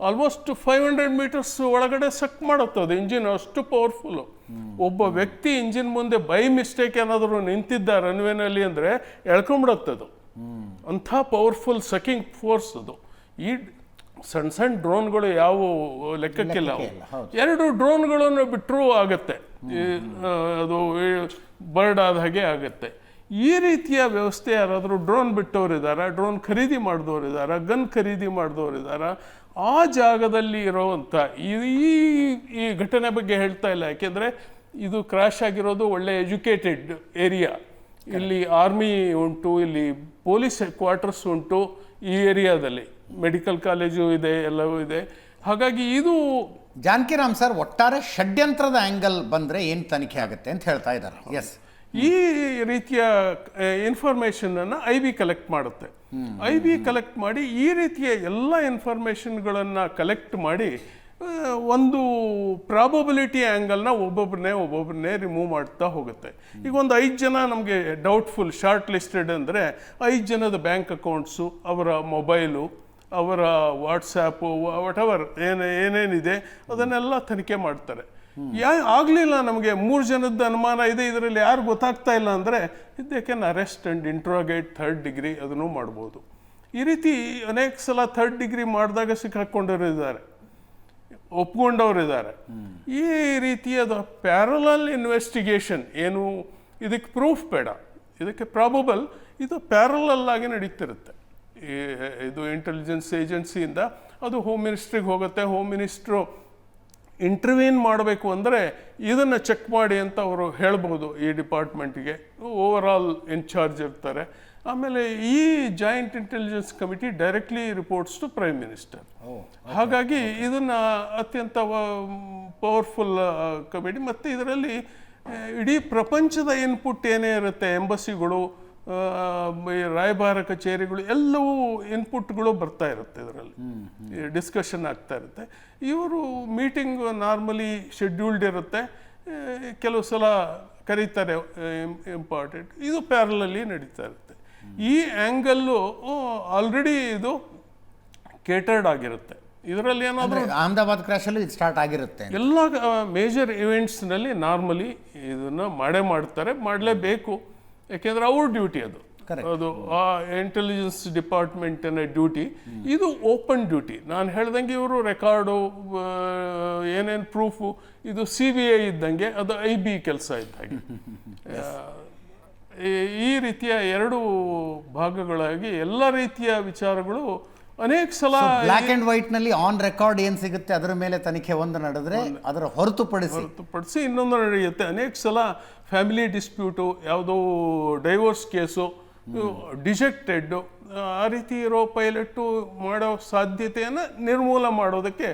ಆಲ್ಮೋಸ್ಟ್ 500 ಮೀಟರ್ಸ್ ಒಳಗಡೆ ಸಕ್ ಮಾಡುತ್ತೆ ಅದು ಇಂಜಿನ್, ಅಷ್ಟು ಪವರ್ಫುಲ್ಲು. ಒಬ್ಬ ವ್ಯಕ್ತಿ ಇಂಜಿನ್ ಮುಂದೆ ಬೈ ಮಿಸ್ಟೇಕ್ ಏನಾದರೂ ನಿಂತಿದ್ದ ರನ್ವೇನಲ್ಲಿ ಅಂದರೆ ಎಳ್ಕೊಂಬಿಡತ್ತದು, ಅಂಥ ಪವರ್ಫುಲ್ ಸಕಿಂಗ್ ಫೋರ್ಸ್ ಅದು. ಈ ಸಣ್ಣ ಸಣ್ಣ ಡ್ರೋನ್ಗಳು ಯಾವ ಲೆಕ್ಕಕ್ಕಿಲ್ಲ, 2 ಡ್ರೋನ್ಗಳನ್ನು ಬಿಟ್ಟರೂ ಆಗುತ್ತೆ, ಅದು ಬರ್ಡ್ ಆದ ಹಾಗೆ ಆಗುತ್ತೆ. ಈ ರೀತಿಯ ವ್ಯವಸ್ಥೆ ಯಾರಾದರೂ ಡ್ರೋನ್ ಬಿಟ್ಟವರಿದ್ದಾರಾ, ಡ್ರೋನ್ ಖರೀದಿ ಮಾಡಿದವರಿದ್ದಾರಾ, ಗನ್ ಖರೀದಿ ಮಾಡಿದವರಿದ್ದಾರಾ, ಆ ಜಾಗದಲ್ಲಿ ಇರೋವಂಥ ಈ ಘಟನೆ ಬಗ್ಗೆ ಹೇಳ್ತಾ ಇಲ್ಲ. ಯಾಕೆಂದರೆ ಇದು ಕ್ರ್ಯಾಶ್ ಆಗಿರೋದು ಒಳ್ಳೆ ಎಜುಕೇಟೆಡ್ ಏರಿಯಾ. ಇಲ್ಲಿ ಆರ್ಮಿ ಉಂಟು, ಇಲ್ಲಿ ಪೊಲೀಸ್ ಹೆಡ್ ಕ್ವಾರ್ಟರ್ಸ್ ಉಂಟು, ಈ ಏರಿಯಾದಲ್ಲಿ ಮೆಡಿಕಲ್ ಕಾಲೇಜು ಇದೆ, ಎಲ್ಲವೂ ಇದೆ. ಹಾಗಾಗಿ ಇದು ಜಾನಕಿರಾಮ್ ಸರ್, ಒಟ್ಟಾರೆ ಷಡ್ಯಂತ್ರದ ಆ್ಯಂಗಲ್ ಬಂದರೆ ಏನು ತನಿಖೆ ಆಗುತ್ತೆ ಅಂತ ಹೇಳ್ತಾ ಇದ್ದಾರೆ. ಎಸ್, ಈ ರೀತಿಯ ಇನ್ಫಾರ್ಮೇಷನನ್ನು ಐ ಬಿ ಕಲೆಕ್ಟ್ ಮಾಡುತ್ತೆ. ಐ ಬಿ ಕಲೆಕ್ಟ್ ಮಾಡಿ ಈ ರೀತಿಯ ಎಲ್ಲ ಇನ್ಫಾರ್ಮೇಷನ್ಗಳನ್ನು ಕಲೆಕ್ಟ್ ಮಾಡಿ ಒಂದು ಪ್ರಾಬಬಿಲಿಟಿ ಆ್ಯಂಗಲ್ನ ಒಬ್ಬೊಬ್ಬರನ್ನೇ ರಿಮೂವ್ ಮಾಡ್ತಾ ಹೋಗುತ್ತೆ. ಈಗ ಒಂದು 5 ಜನ ನಮಗೆ ಡೌಟ್ಫುಲ್ ಶಾರ್ಟ್ ಲಿಸ್ಟೆಡ್ ಅಂದರೆ 5 ಜನದ ಬ್ಯಾಂಕ್ ಅಕೌಂಟ್ಸು, ಅವರ ಮೊಬೈಲು, ಅವರ ವಾಟ್ಸ್ಯಾಪು, ವಾಟೆವರ್ ಏನೇನಿದೆ ಅದನ್ನೆಲ್ಲ ತನಿಖೆ ಮಾಡ್ತಾರೆ. ಆಗಲಿಲ್ಲ, ನಮಗೆ 3 ಜನದ ಅನುಮಾನ ಇದೆ, ಇದರಲ್ಲಿ ಯಾರು ಗೊತ್ತಾಗ್ತಾ ಇಲ್ಲ ಅಂದರೆ they can arrest and interrogate 3rd degree, ಅದನ್ನು ಮಾಡ್ಬೋದು. ಈ ರೀತಿ ಅನೇಕ ಸಲ 3rd ಡಿಗ್ರಿ ಮಾಡಿದಾಗ ಸಿಕ್ಕಾಕೊಂಡವರಿದ್ದಾರೆ, ಒಪ್ಕೊಂಡವರಿದ್ದಾರೆ. ಈ ರೀತಿಯಾದ ಪ್ಯಾರಲಲ್ ಇನ್ವೆಸ್ಟಿಗೇಷನ್ ಏನು, ಇದಕ್ಕೆ ಪ್ರೂಫ್ ಬೇಡ, ಇದಕ್ಕೆ ಪ್ರಾಬಬಲ್, ಇದು ಪ್ಯಾರಲಲ್ ಆಗಿ ನಡೀತಿರುತ್ತೆ. ಇದು ಇಂಟೆಲಿಜೆನ್ಸ್ ಏಜೆನ್ಸಿಯಿಂದ ಅದು ಹೋಮ್ ಮಿನಿಸ್ಟ್ರಿಗೆ ಹೋಗುತ್ತೆ. ಹೋಮ್ ಮಿನಿಸ್ಟ್ರು ಇಂಟರ್ವ್ಯೂನ್ ಮಾಡಬೇಕು ಅಂದರೆ ಇದನ್ನು ಚೆಕ್ ಮಾಡಿ ಅಂತ ಅವರು ಹೇಳ್ಬೋದು ಈ ಡಿಪಾರ್ಟ್ಮೆಂಟ್ಗೆ. ಓವರ್ ಆಲ್ ಇನ್ಚಾರ್ಜ್ ಇರ್ತಾರೆ. ಆಮೇಲೆ ಈ joint intelligence committee directly reports to prime minister. ಹಾಗಾಗಿ ಇದನ್ನು ಅತ್ಯಂತ ಪವರ್ಫುಲ್ ಕಮಿಟಿ. ಮತ್ತು ಇದರಲ್ಲಿ ಇಡೀ ಪ್ರಪಂಚದ ಇನ್ಪುಟ್ ಏನೇ ಇರುತ್ತೆ, ಎಂಬಸಿಗಳು, ರಾಯಭಾರ ಕಚೇರಿಗಳು, ಎಲ್ಲವೂ ಇನ್ಪುಟ್ಗಳು ಬರ್ತಾ ಇರುತ್ತೆ, ಇದರಲ್ಲಿ ಡಿಸ್ಕಷನ್ ಆಗ್ತಾ ಇರುತ್ತೆ. ಇವರು ಮೀಟಿಂಗ್ ನಾರ್ಮಲಿ ಶೆಡ್ಯೂಲ್ಡ್ ಇರುತ್ತೆ, ಕೆಲವು ಸಲ ಕರೀತಾರೆ ಇಂಪಾರ್ಟೆಂಟ್. ಇದು ಪ್ಯಾರಲಲ್ಲಿ ನಡೀತಾ ಇರುತ್ತೆ. ಈ ಆ್ಯಂಗಲ್ಲು ಆಲ್ರೆಡಿ ಇದು ಕೇಟರ್ಡ್ ಆಗಿರುತ್ತೆ. ಇದರಲ್ಲಿ ಏನಾದರೂ ಅಹಮದಾಬಾದ್ ಕ್ರಾಶಲ್ಲಿ ಇದು ಸ್ಟಾರ್ಟ್ ಆಗಿರುತ್ತೆ. ಎಲ್ಲ ಮೇಜರ್ ಇವೆಂಟ್ಸ್ನಲ್ಲಿ ನಾರ್ಮಲಿ ಇದನ್ನು ಮಾಡ್ತಾರೆ, ಮಾಡಲೇಬೇಕು. ಯಾಕೆಂದರೆ ಅವ್ರ ಡ್ಯೂಟಿ ಅದು ಆ ಇಂಟೆಲಿಜೆನ್ಸ್ ಡಿಪಾರ್ಟ್ಮೆಂಟಿನ ಡ್ಯೂಟಿ. ಇದು ಓಪನ್ ಡ್ಯೂಟಿ. ನಾನು ಹೇಳ್ದಂಗೆ ಇವರು ರೆಕಾರ್ಡು, ಏನೇನು ಪ್ರೂಫು, ಇದು CBI ಇದ್ದಂಗೆ, ಅದು IB ಕೆಲಸ ಇದ್ದಾಗೆ. ಈ ರೀತಿಯ 2 ಭಾಗಗಳಾಗಿ ಎಲ್ಲ ರೀತಿಯ ವಿಚಾರಗಳು ಅನೇಕ ಸಲ ಬ್ಲ್ಯಾಕ್ ಆ್ಯಂಡ್ ವೈಟ್ನಲ್ಲಿ ಆನ್ ರೆಕಾರ್ಡ್ ಏನು ಸಿಗುತ್ತೆ ಅದರ ಮೇಲೆ ತನಿಖೆ ಒಂದು ನಡೆದ್ರೆ ಅದರ ಹೊರತುಪಡಿಸಿ ಇನ್ನೊಂದು ನಡೆಯುತ್ತೆ. ಅನೇಕ ಸಲ ಫ್ಯಾಮಿಲಿ ಡಿಸ್ಪ್ಯೂಟು, ಯಾವುದೋ ಡೈವೋರ್ಸ್ ಕೇಸು, ಡಿಜೆಕ್ಟೆಡ್ಡು, ಆ ರೀತಿ ಇರೋ ಪೈಲಟ್ಟು ಮಾಡೋ ಸಾಧ್ಯತೆಯನ್ನು ನಿರ್ಮೂಲ ಮಾಡೋದಕ್ಕೆ,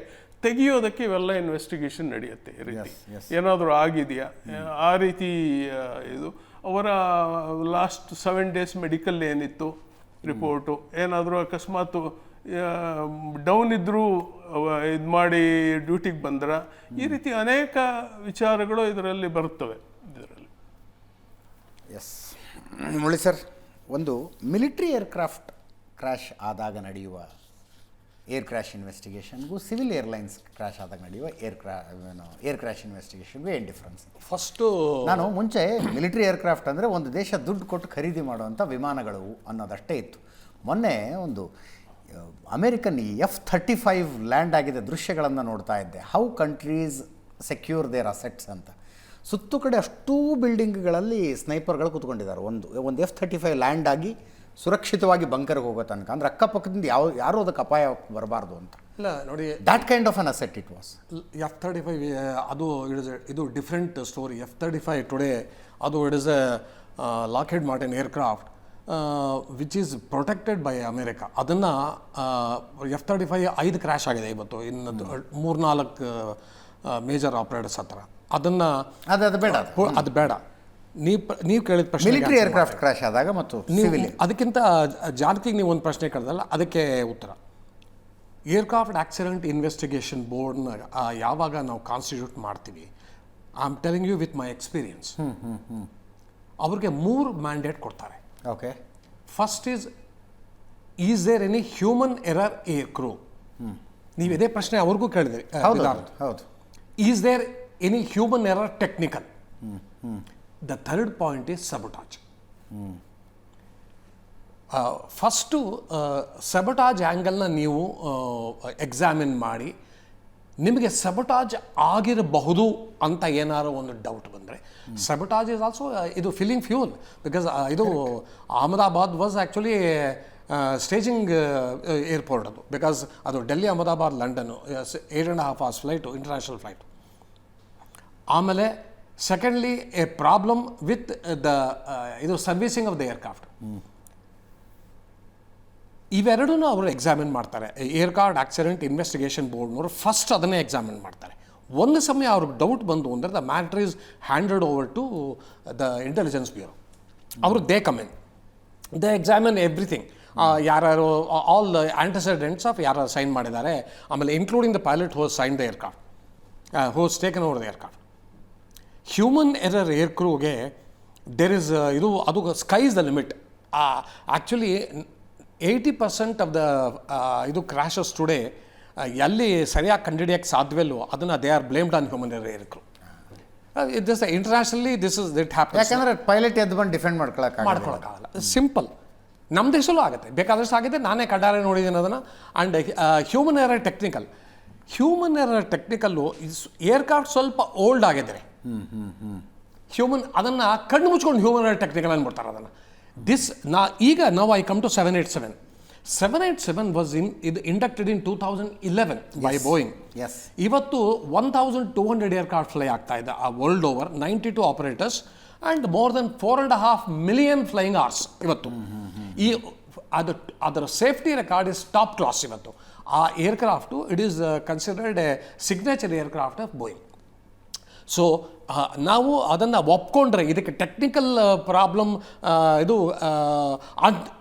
ತೆಗೆಯೋದಕ್ಕೆ ಇವೆಲ್ಲ ಇನ್ವೆಸ್ಟಿಗೇಷನ್ ನಡೆಯುತ್ತೆ. ಈ ರೀತಿ ಏನಾದರೂ ಆಗಿದೆಯಾ, ಆ ರೀತಿ ಇದು ಅವರ ಲಾಸ್ಟ್ 7 days ಮೆಡಿಕಲ್ ಏನಿತ್ತು ರಿಪೋರ್ಟು, ಏನಾದರೂ ಅಕಸ್ಮಾತ್ ಡೌನ್ ಇದ್ದರೂ ಇದು ಮಾಡಿ ಡ್ಯೂಟಿಗೆ ಬಂದ್ರ, ಈ ರೀತಿ ಅನೇಕ ವಿಚಾರಗಳು ಇದರಲ್ಲಿ ಬರುತ್ತವೆ. ಎಸ್, ಮುರಳಿ ಸರ್, ಒಂದು ಮಿಲಿಟ್ರಿ ಏರ್ಕ್ರಾಫ್ಟ್ ಕ್ರ್ಯಾಶ್ ಆದಾಗ ನಡೆಯುವ ಏರ್ ಕ್ರ್ಯಾಶ್ ಇನ್ವೆಸ್ಟಿಗೇಷನ್ಗೂ ಸಿವಿಲ್ ಏರ್ಲೈನ್ಸ್ ಕ್ರ್ಯಾಶ್ ಆದಾಗ ನಡೆಯುವ ಏರ್ ಕ್ರ್ಯಾಶ್ ಇನ್ವೆಸ್ಟಿಗೇಷನ್ಗೂ ಏನು ಡಿಫ್ರೆನ್ಸ್? ಫಸ್ಟು ನಾನು ಮುಂಚೆ ಮಿಲಿಟ್ರಿ ಏರ್ಕ್ರಾಫ್ಟ್ ಅಂದರೆ ಒಂದು ದೇಶ ದುಡ್ಡು ಕೊಟ್ಟು ಖರೀದಿ ಮಾಡುವಂಥ ವಿಮಾನಗಳು ಅನ್ನೋದಷ್ಟೇ ಇತ್ತು. ಮೊನ್ನೆ ಒಂದು ಅಮೇರಿಕನ್ F-35 ಲ್ಯಾಂಡ್ ಆಗಿದ್ದ ದೃಶ್ಯಗಳನ್ನು ನೋಡ್ತಾ ಇದ್ದೆ. How countries secure their assets ಅಂತ. ಸುತ್ತು ಕಡೆ ಅಷ್ಟೂ ಬಿಲ್ಡಿಂಗ್ಗಳಲ್ಲಿ ಸ್ನೈಪರ್ಗಳು ಕೂತ್ಕೊಂಡಿದ್ದಾರೆ. ಒಂದು F-35 ಲ್ಯಾಂಡ್ ಆಗಿ ಸುರಕ್ಷಿತವಾಗಿ ಬಂಕರ್ಗೆ ಹೋಗೋ ತನಕ, ಅಂದರೆ ಅಕ್ಕಪಕ್ಕದಿಂದ ಯಾರೂ ಅದಕ್ಕೆ ಅಪಾಯ ಬರಬಾರ್ದು ಅಂತ. ಇಲ್ಲ ನೋಡಿ, that kind of an asset it was. F-35 ಅದು ಇದು ಡಿಫ್ರೆಂಟ್ ಸ್ಟೋರಿ. F-35 ಟುಡೇ ಅದು it is A Lockheed Martin aircraft which is protected by America. ಅದನ್ನು F-35 5 ಕ್ರ್ಯಾಶ್ ಆಗಿದೆ ಇವತ್ತು. ಇನ್ನು 3-4 ಮೇಜರ್ ಆಪರೇಟರ್ಸ್ ಹತ್ರ. ಅದನ್ನು ಅದು ಬೇಡ, ಅದು ಬೇಡ. ನೀವು ಕೇಳಿದ ಪ್ರಶ್ನೆ ಮಿಲಿಟರಿ ಏರ್ಕ್ರಾಫ್ಟ್ ಕ್ರ್ಯಾಶ್ ಆದಾಗ ಮತ್ತು ಸಿವಿಲ್, ಅದಕ್ಕಿಂತ ಜಾನಕಿಗೆ ನೀವು ಒಂದು ಪ್ರಶ್ನೆ ಕೇಳಿದಲ್ಲ, ಅದಕ್ಕೆ ಉತ್ತರ. ಏರ್ಕ್ರಾಫ್ಟ್ ಆಕ್ಸಿಡೆಂಟ್ ಇನ್ವೆಸ್ಟಿಗೇಷನ್ ಬೋರ್ಡ್ನ ಯಾವಾಗ ನಾವು ಕಾನ್ಸ್ಟಿಟ್ಯೂಟ್ ಮಾಡ್ತೀವಿ, I am telling you with my experience, ಅವ್ರಿಗೆ 3 ಮ್ಯಾಂಡೇಟ್ ಕೊಡ್ತಾರೆ. Okay, first is there any human error air crew? ನೀವು ಇದೇ ಪ್ರಶ್ನೆ ಅವ್ರಿಗೂ ಕೇಳಿದ್ರಿ. ಹೌದು. Is there any human error technical? The third point is sabotage. First sabotage ಆ್ಯಂಗಲ್ನ ನೀವು ಎಕ್ಸಾಮಿನ್ ಮಾಡಿ ನಿಮಗೆ ಸಬಟಾಜ್ ಆಗಿರಬಹುದು ಅಂತ ಏನಾರು ಒಂದು ಡೌಟ್ ಬಂದರೆ, ಸಬಟಾಜ್ ಇಸ್ ಆಲ್ಸೋ ಇದು ಫಿಲ್ಲಿಂಗ್ ಫ್ಯೂಲ್, ಬಿಕಾಸ್ ಇದು Ahmedabad was actually staging airport ಅದು, ಬಿಕಾಸ್ ಅದು ಡೆಲ್ಲಿ ಅಹಮದಾಬಾದ್ ಲಂಡನ್ನು 8.5 hours ಫ್ಲೈಟು, ಇಂಟರ್ನ್ಯಾಷನಲ್ ಫ್ಲೈಟು. ಆಮೇಲೆ secondly a problem with the ಇದು ಸರ್ವಿಸಿಂಗ್ ಆಫ್ ದ ಏರ್ಕ್ರಾಫ್ಟ್. ಇವೆರಡೂ ಅವರು ಎಕ್ಸಾಮಿನ್ ಮಾಡ್ತಾರೆ. ಏರ್ಕ್ರಾಫ್ಟ್ ಆಕ್ಸಿಡೆಂಟ್ ಇನ್ವೆಸ್ಟಿಗೇಷನ್ ಬೋರ್ಡ್ನವರು ಫಸ್ಟ್ ಅದನ್ನೇ ಎಕ್ಸಾಮಿನ್ ಮಾಡ್ತಾರೆ. ಒಂದು ಸಮಯ ಅವ್ರಿಗೆ ಡೌಟ್ ಬಂದು ಅಂದರೆ the matter is handed over to the intelligence bureau. ಅವರು they come in, they examine everything, ಯಾರು ಆಲ್ ದ ಆಂಟಿಸಿಡೆಂಟ್ಸ್ ಆಫ್ ಯಾರು ಸೈನ್ ಮಾಡಿದ್ದಾರೆ, ಆಮೇಲೆ including the pilot who's sign the aircraft, who's taken over the aircraft. Human error air ಕ್ರೂಗೆ there is ಇದು ಅದು sky is the limit. Actually 80% of the ಇದು crashes today ಎಲ್ಲಿ ಸರಿಯಾಗಿ ಕಂಡುಹಿಡಿಯೋಕ್ಕೆ ಸಾಧ್ಯವಿಲ್ಲೋ ಅದನ್ನು they are blamed on human air crew. This internationally this is it happens. ಯಾಕಂದರೆ ಪೈಲಟ್ ಎದ್ದು ಬಂದು ಡಿಫೆಂಡ್ ಮಾಡ್ಕೊಳಕ್ಕಾಗಲ್ಲ. ಸಿಂಪಲ್. ನಮ್ಮ ದೇಶದಲ್ಲೂ ಆಗುತ್ತೆ, ಬೇಕಾದಷ್ಟು ಆಗಿದೆ, ನಾನೇ ಕಡ್ಡಾಯ ನೋಡಿದ್ದೀನಿ ಅದನ್ನು. And human error technical, human error technical aircraft ಸ್ವಲ್ಪ ಓಲ್ಡ್ ಆಗಿದ್ರೆ ಹ್ಯೂಮನ್ ಅದನ್ನು ಕಣ್ಣು ಮುಚ್ಕೊಂಡು ಹ್ಯೂಮನ್ ಎರರ್ ಟೆಕ್ನಿಕಲ್ ಅಂದ್ಬಿಡ್ತಾರೆ ಅದನ್ನು. ಈಗ ನಾವು ಐ ಕಮ್ ಟು 787. 787 ವಾಸ್ ಇದು ಇಂಡಕ್ಟೆಡ್ ಇನ್ 2011 ಬೈ ಬೋಯಿಂಗ್. ಇವತ್ತು 1200 ಏರ್ಕ್ರಾಫ್ಟ್ ಫ್ಲೈ ಆಗ್ತಾ ಇದೆ ಆ world over, 92 operators and more than 4.5 million flying hours ಇವತ್ತು. ಈ ಅದರ safety record is top class ಇವತ್ತು. ಆ aircraft it is considered A signature aircraft of Boeing. So ನಾವು ಅದನ್ನು ಒಪ್ಕೊಂಡ್ರೆ ಇದಕ್ಕೆ ಟೆಕ್ನಿಕಲ್ ಪ್ರಾಬ್ಲಮ್ ಇದು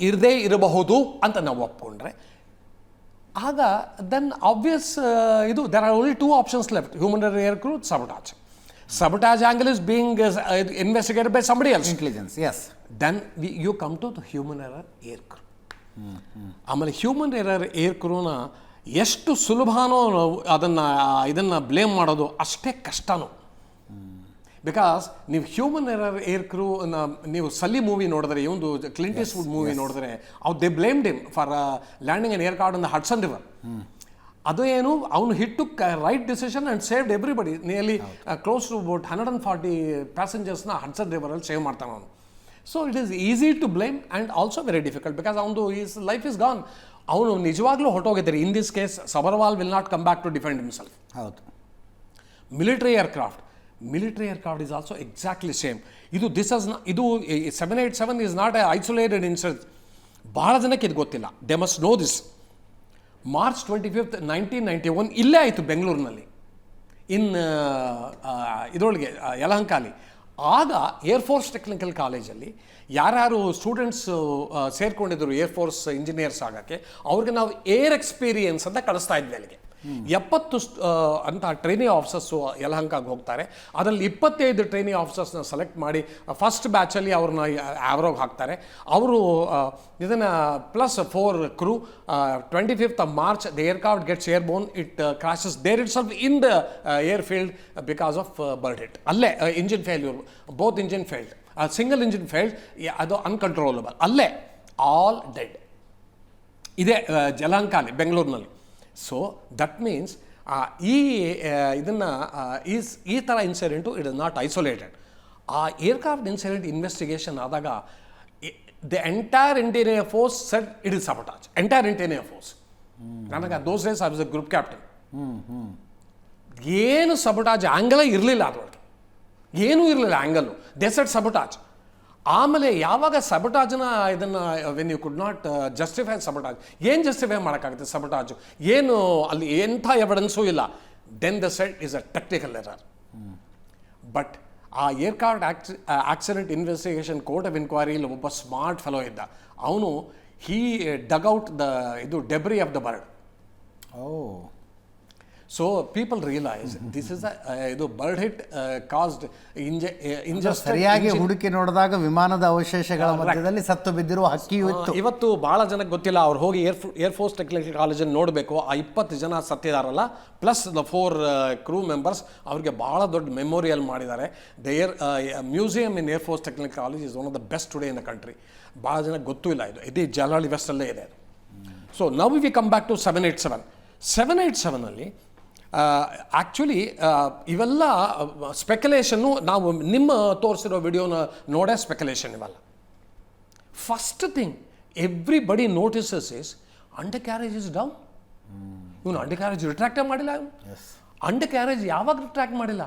ಇರದೇ ಇರಬಹುದು ಅಂತ ನಾವು ಒಪ್ಕೊಂಡ್ರೆ ಆಗ ದೆನ್ ಆಬ್ವಿಯಸ್ ಇದು there are only 2 options left: human air crew, sabotage. Sabotage angle is being investigated by somebody else. Intelligence, yes. Then you come to the human error air crew. ಆಮೇಲೆ human error air ಕ್ರೂನ ಎಷ್ಟು ಸುಲಭನೋ ಇದನ್ನು blame ಮಾಡೋದು ಅಷ್ಟೇ ಕಷ್ಟನೋ. Because ನೀವು human error air crew ನೀವು ಸಲ್ಲಿ ಮೂವಿ ನೋಡಿದ್ರೆ, ಒಂದು ಕ್ಲಿಂಟ್ ಈಸ್ಟ್ವುಡ್ ಮೂವಿ ನೋಡಿದ್ರೆ, they blamed him for landing an aircraft in the Hudson river. ಅದು ಏನು, ಅವನು hit right decision and saved everybody. Nearly close to about 140 ಪ್ಯಾಸೆಂಜರ್ಸ್ನ Hudson ರಿವರಲ್ಲಿ save ಮಾಡ್ತಾನೆ ಅವನು. So it is easy to blame and also very difficult because ಅವನು is life is gone. ಅವನು ನಿಜವಾಗ್ಲೂ ಹೊರಟೋಗಿದ್ದಾರೆ. In this case Sabharwal will not come back to defend himself. ಹೌದು. Military aircraft is also exactly same. ಇದು 787 is not a isolated incident. ಭಾಳ ಜನಕ್ಕೆ ಇದು ಗೊತ್ತಿಲ್ಲ. They must know this. March 25th, 1991 ಇಲ್ಲೇ ಆಯಿತು ಬೆಂಗಳೂರಿನಲ್ಲಿ, ಇದರೊಳಗೆ ಯಲಹಂಕಾಲಿ. ಆಗ ಏರ್ಫೋರ್ಸ್ ಟೆಕ್ನಿಕಲ್ ಕಾಲೇಜಲ್ಲಿ ಯಾರ್ಯಾರು ಸ್ಟೂಡೆಂಟ್ಸ್ ಸೇರ್ಕೊಂಡಿದ್ರು ಏರ್ಫೋರ್ಸ್ ಇಂಜಿನಿಯರ್ಸ್ ಆಗೋಕ್ಕೆ, ಅವ್ರಿಗೆ ನಾವು ಏರ್ ಎಕ್ಸ್ಪೀರಿಯನ್ಸ್ ಅಂತ ಕಳಿಸ್ತಾ ಇದ್ವಿ. ಅಲ್ಲಿಗೆ 70 ಅಂತ ಟ್ರೈನಿಂಗ್ ಆಫೀಸರ್ಸು ಯಲಹಂಕಾಗೆ ಹೋಗ್ತಾರೆ. ಅದರಲ್ಲಿ 25 ಟ್ರೈನಿಂಗ್ ಆಫೀಸರ್ಸ್ನ ಸೆಲೆಕ್ಟ್ ಮಾಡಿ ಫಸ್ಟ್ ಬ್ಯಾಚಲ್ಲಿ ಅವ್ರನ್ನ ಆವ್ರೋಗಿ ಹಾಕ್ತಾರೆ. ಅವರು ಇದನ್ನು plus 4 crew. 25th of March the aircraft gets airborne. It crashes there itself in the airfield because of bird hit. ಅಲ್ಲೇ engine failure, both engine failed, single engine failed, ಅದು uncontrollable. ಅಲ್ಲೇ all dead. ಇದೇ ಯಲಹಂಕಾಲಿ ಬೆಂಗಳೂರಿನಲ್ಲಿ. So that means ಈ ಥರ incident it is not isolated. ಆ aircraft incident investigation ಆದಾಗ the entire Indian air force said it is sabotage. Entire Indian air force. ನನಗೆ those days I was a group captain. ಏನು sabotage ಆ್ಯಂಗಲೇ ಇರಲಿಲ್ಲ, ಅದರೊಳಗೆ ಏನೂ ಇರಲಿಲ್ಲ ಆ್ಯಂಗಲ್ಲು. They said ಸಬಟಾಜ್. ಆಮೇಲೆ ಯಾವಾಗ ಸಬಟಾಜನ್ನ ಇದನ್ನು when you could not justify sabotage, ಏನು ಜಸ್ಟಿಫೈ ಮಾಡೋಕ್ಕಾಗುತ್ತೆ ಸಬಟಾಜು, ಏನು ಅಲ್ಲಿ ಎಂಥ ಎವಿಡೆನ್ಸೂ ಇಲ್ಲ, then the set is a technical error. But ಆ aircraft accident investigation court of ಇನ್ಕ್ವೈರಿಲಿ ಒಬ್ಬ ಸ್ಮಾರ್ಟ್ ಫೆಲೋ ಇದ್ದ. ಅವನು ಡಗ್ ಔಟ್ ಇದು debris of the bird. So people realise this is ಇದು ಬರ್ಡ್ ಹಿಟ್ ಕಾಸ್ಡ್ ಇಂಜಸ್ಟ್. ಸರಿಯಾಗಿ ಹುಡುಕಿ ನೋಡಿದಾಗ ವಿಮಾನದ ಅವಶೇಷಗಳ ಮಧ್ಯದಲ್ಲಿ ಸತ್ತು ಬಿದ್ದಿರುವ ಹಕ್ಕಿಯು ಇತ್ತು. ಇವತ್ತು ಭಾಳ ಜನಕ್ಕೆ ಗೊತ್ತಿಲ್ಲ. ಅವ್ರು ಹೋಗಿ ಏರ್ಫೋರ್ಸ್ ಟೆಕ್ನಿಕಲ್ ಕಾಲೇಜಲ್ಲಿ ನೋಡಬೇಕು. ಆ 20 ಜನ ಸತ್ತಿದಾರಲ್ಲ, ಪ್ಲಸ್ ದ 4 ಕ್ರೂ ಮೆಂಬರ್ಸ್, ಅವ್ರಿಗೆ ಭಾಳ ದೊಡ್ಡ ಮೆಮೋರಿಯಲ್ ಮಾಡಿದ್ದಾರೆ. Museum in air force technical college is one of the best today in the country. ಭಾಳ ಜನಕ್ಕೆ ಗೊತ್ತೂ ಇಲ್ಲ ಇದು. ಇದು ಜಲಹಳ್ಳಿ ವೆಸ್ಟಲ್ಲೇ ಇದೆ ಅದು. So now we come back to 787. 787ಅಲ್ಲಿ ಆ್ಯಕ್ಚುಲಿ ಇವೆಲ್ಲ ಸ್ಪೆಕ್ಯುಲೇಷನ್ನು ನಾವು ನಿಮ್ಮ ತೋರಿಸಿರೋ ವಿಡಿಯೋನ ನೋಡೇ ಸ್ಪೆಕ್ಯುಲೇಷನ್ ಇವೆಲ್ಲ. First thing everybody notices is undercarriage is down. ಇವನು ಅಂಡರ್ ಕ್ಯಾರೇಜ್ ರಿಟ್ರಾಕ್ಟೇ ಮಾಡಿಲ್ಲ. ಇವನು ಅಂಡರ್ ಕ್ಯಾರೇಜ್ ಯಾವಾಗ ರಿಟ್ರಾಕ್ಟ್ ಮಾಡಿಲ್ಲ?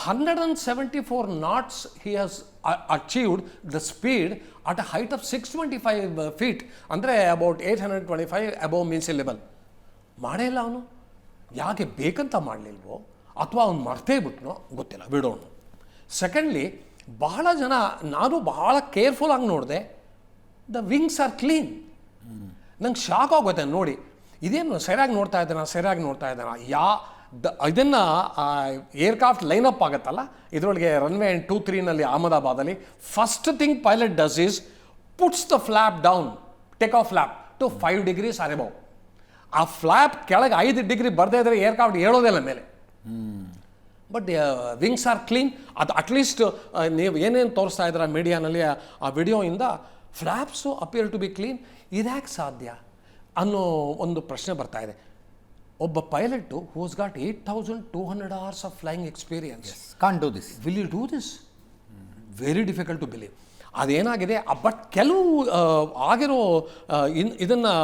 174 knots he has achieved the speed at a height of 625 feet, ಅಂದರೆ about 825 above mean sea level. ಮಾಡೇ ಇಲ್ಲ ಅವನು. ಯಾಕೆ ಬೇಕಂತ ಮಾಡಲಿಲ್ವೋ ಅಥವಾ ಅವ್ನು ಮರ್ತೇ ಬಿಟ್ನೋ ಗೊತ್ತಿಲ್ಲ, ಬಿಡೋನು. ಸೆಕೆಂಡ್ಲಿ, ಬಹಳ ಜನ, ನಾನು ಬಹಳ ಕೇರ್ಫುಲ್ಲಾಗಿ ನೋಡಿದೆ, ದ ವಿಂಗ್ಸ್ ಆರ್ ಕ್ಲೀನ್. ನಂಗೆ ಶಾಕ್ ಆಗುತ್ತೆ ನೋಡಿ, ಇದೇನು ಸರಿಯಾಗಿ ನೋಡ್ತಾ ಇದ್ದಾನ. ಇದನ್ನು ಏರ್ಕ್ರಾಫ್ಟ್ ಲೈನಪ್ ಆಗುತ್ತಲ್ಲ ಇದರೊಳಗೆ ರನ್ವೇ 2-3 ಅಹಮದಾಬಾದಲ್ಲಿ, first thing pilot does is puts the flap down, take off flap to 5 degrees or above. ಆ ಫ್ಲ್ಯಾಪ್ ಕೆಳಗೆ 5 ಡಿಗ್ರಿ ಬರದೇ ಇದ್ರೆ ಏರ್ಕ್ರಾಫ್ಟ್ ಹೇಳೋದಿಲ್ಲ ಮೇಲೆ. But wings are clean. ಅದು ಅಟ್ಲೀಸ್ಟ್ ನೀವು ಏನೇನು ತೋರಿಸ್ತಾ ಇದ್ದೀರ ಮೀಡಿಯಾನಲ್ಲಿ ಆ ವಿಡಿಯೋಯಿಂದ flaps appear to be clean. ಇದ್ಯಾಕೆ ಸಾಧ್ಯ ಅನ್ನೋ ಒಂದು ಪ್ರಶ್ನೆ ಬರ್ತಾ ಇದೆ. ಒಬ್ಬ pilot who's got 8,200 hours of flying experience can't do this. Will you do this? Very difficult to believe. ಅದೇನಾಗಿದೆ, ಬಟ್ ಕೆಲವು ಆಗಿರೋ ಇದನ್ನು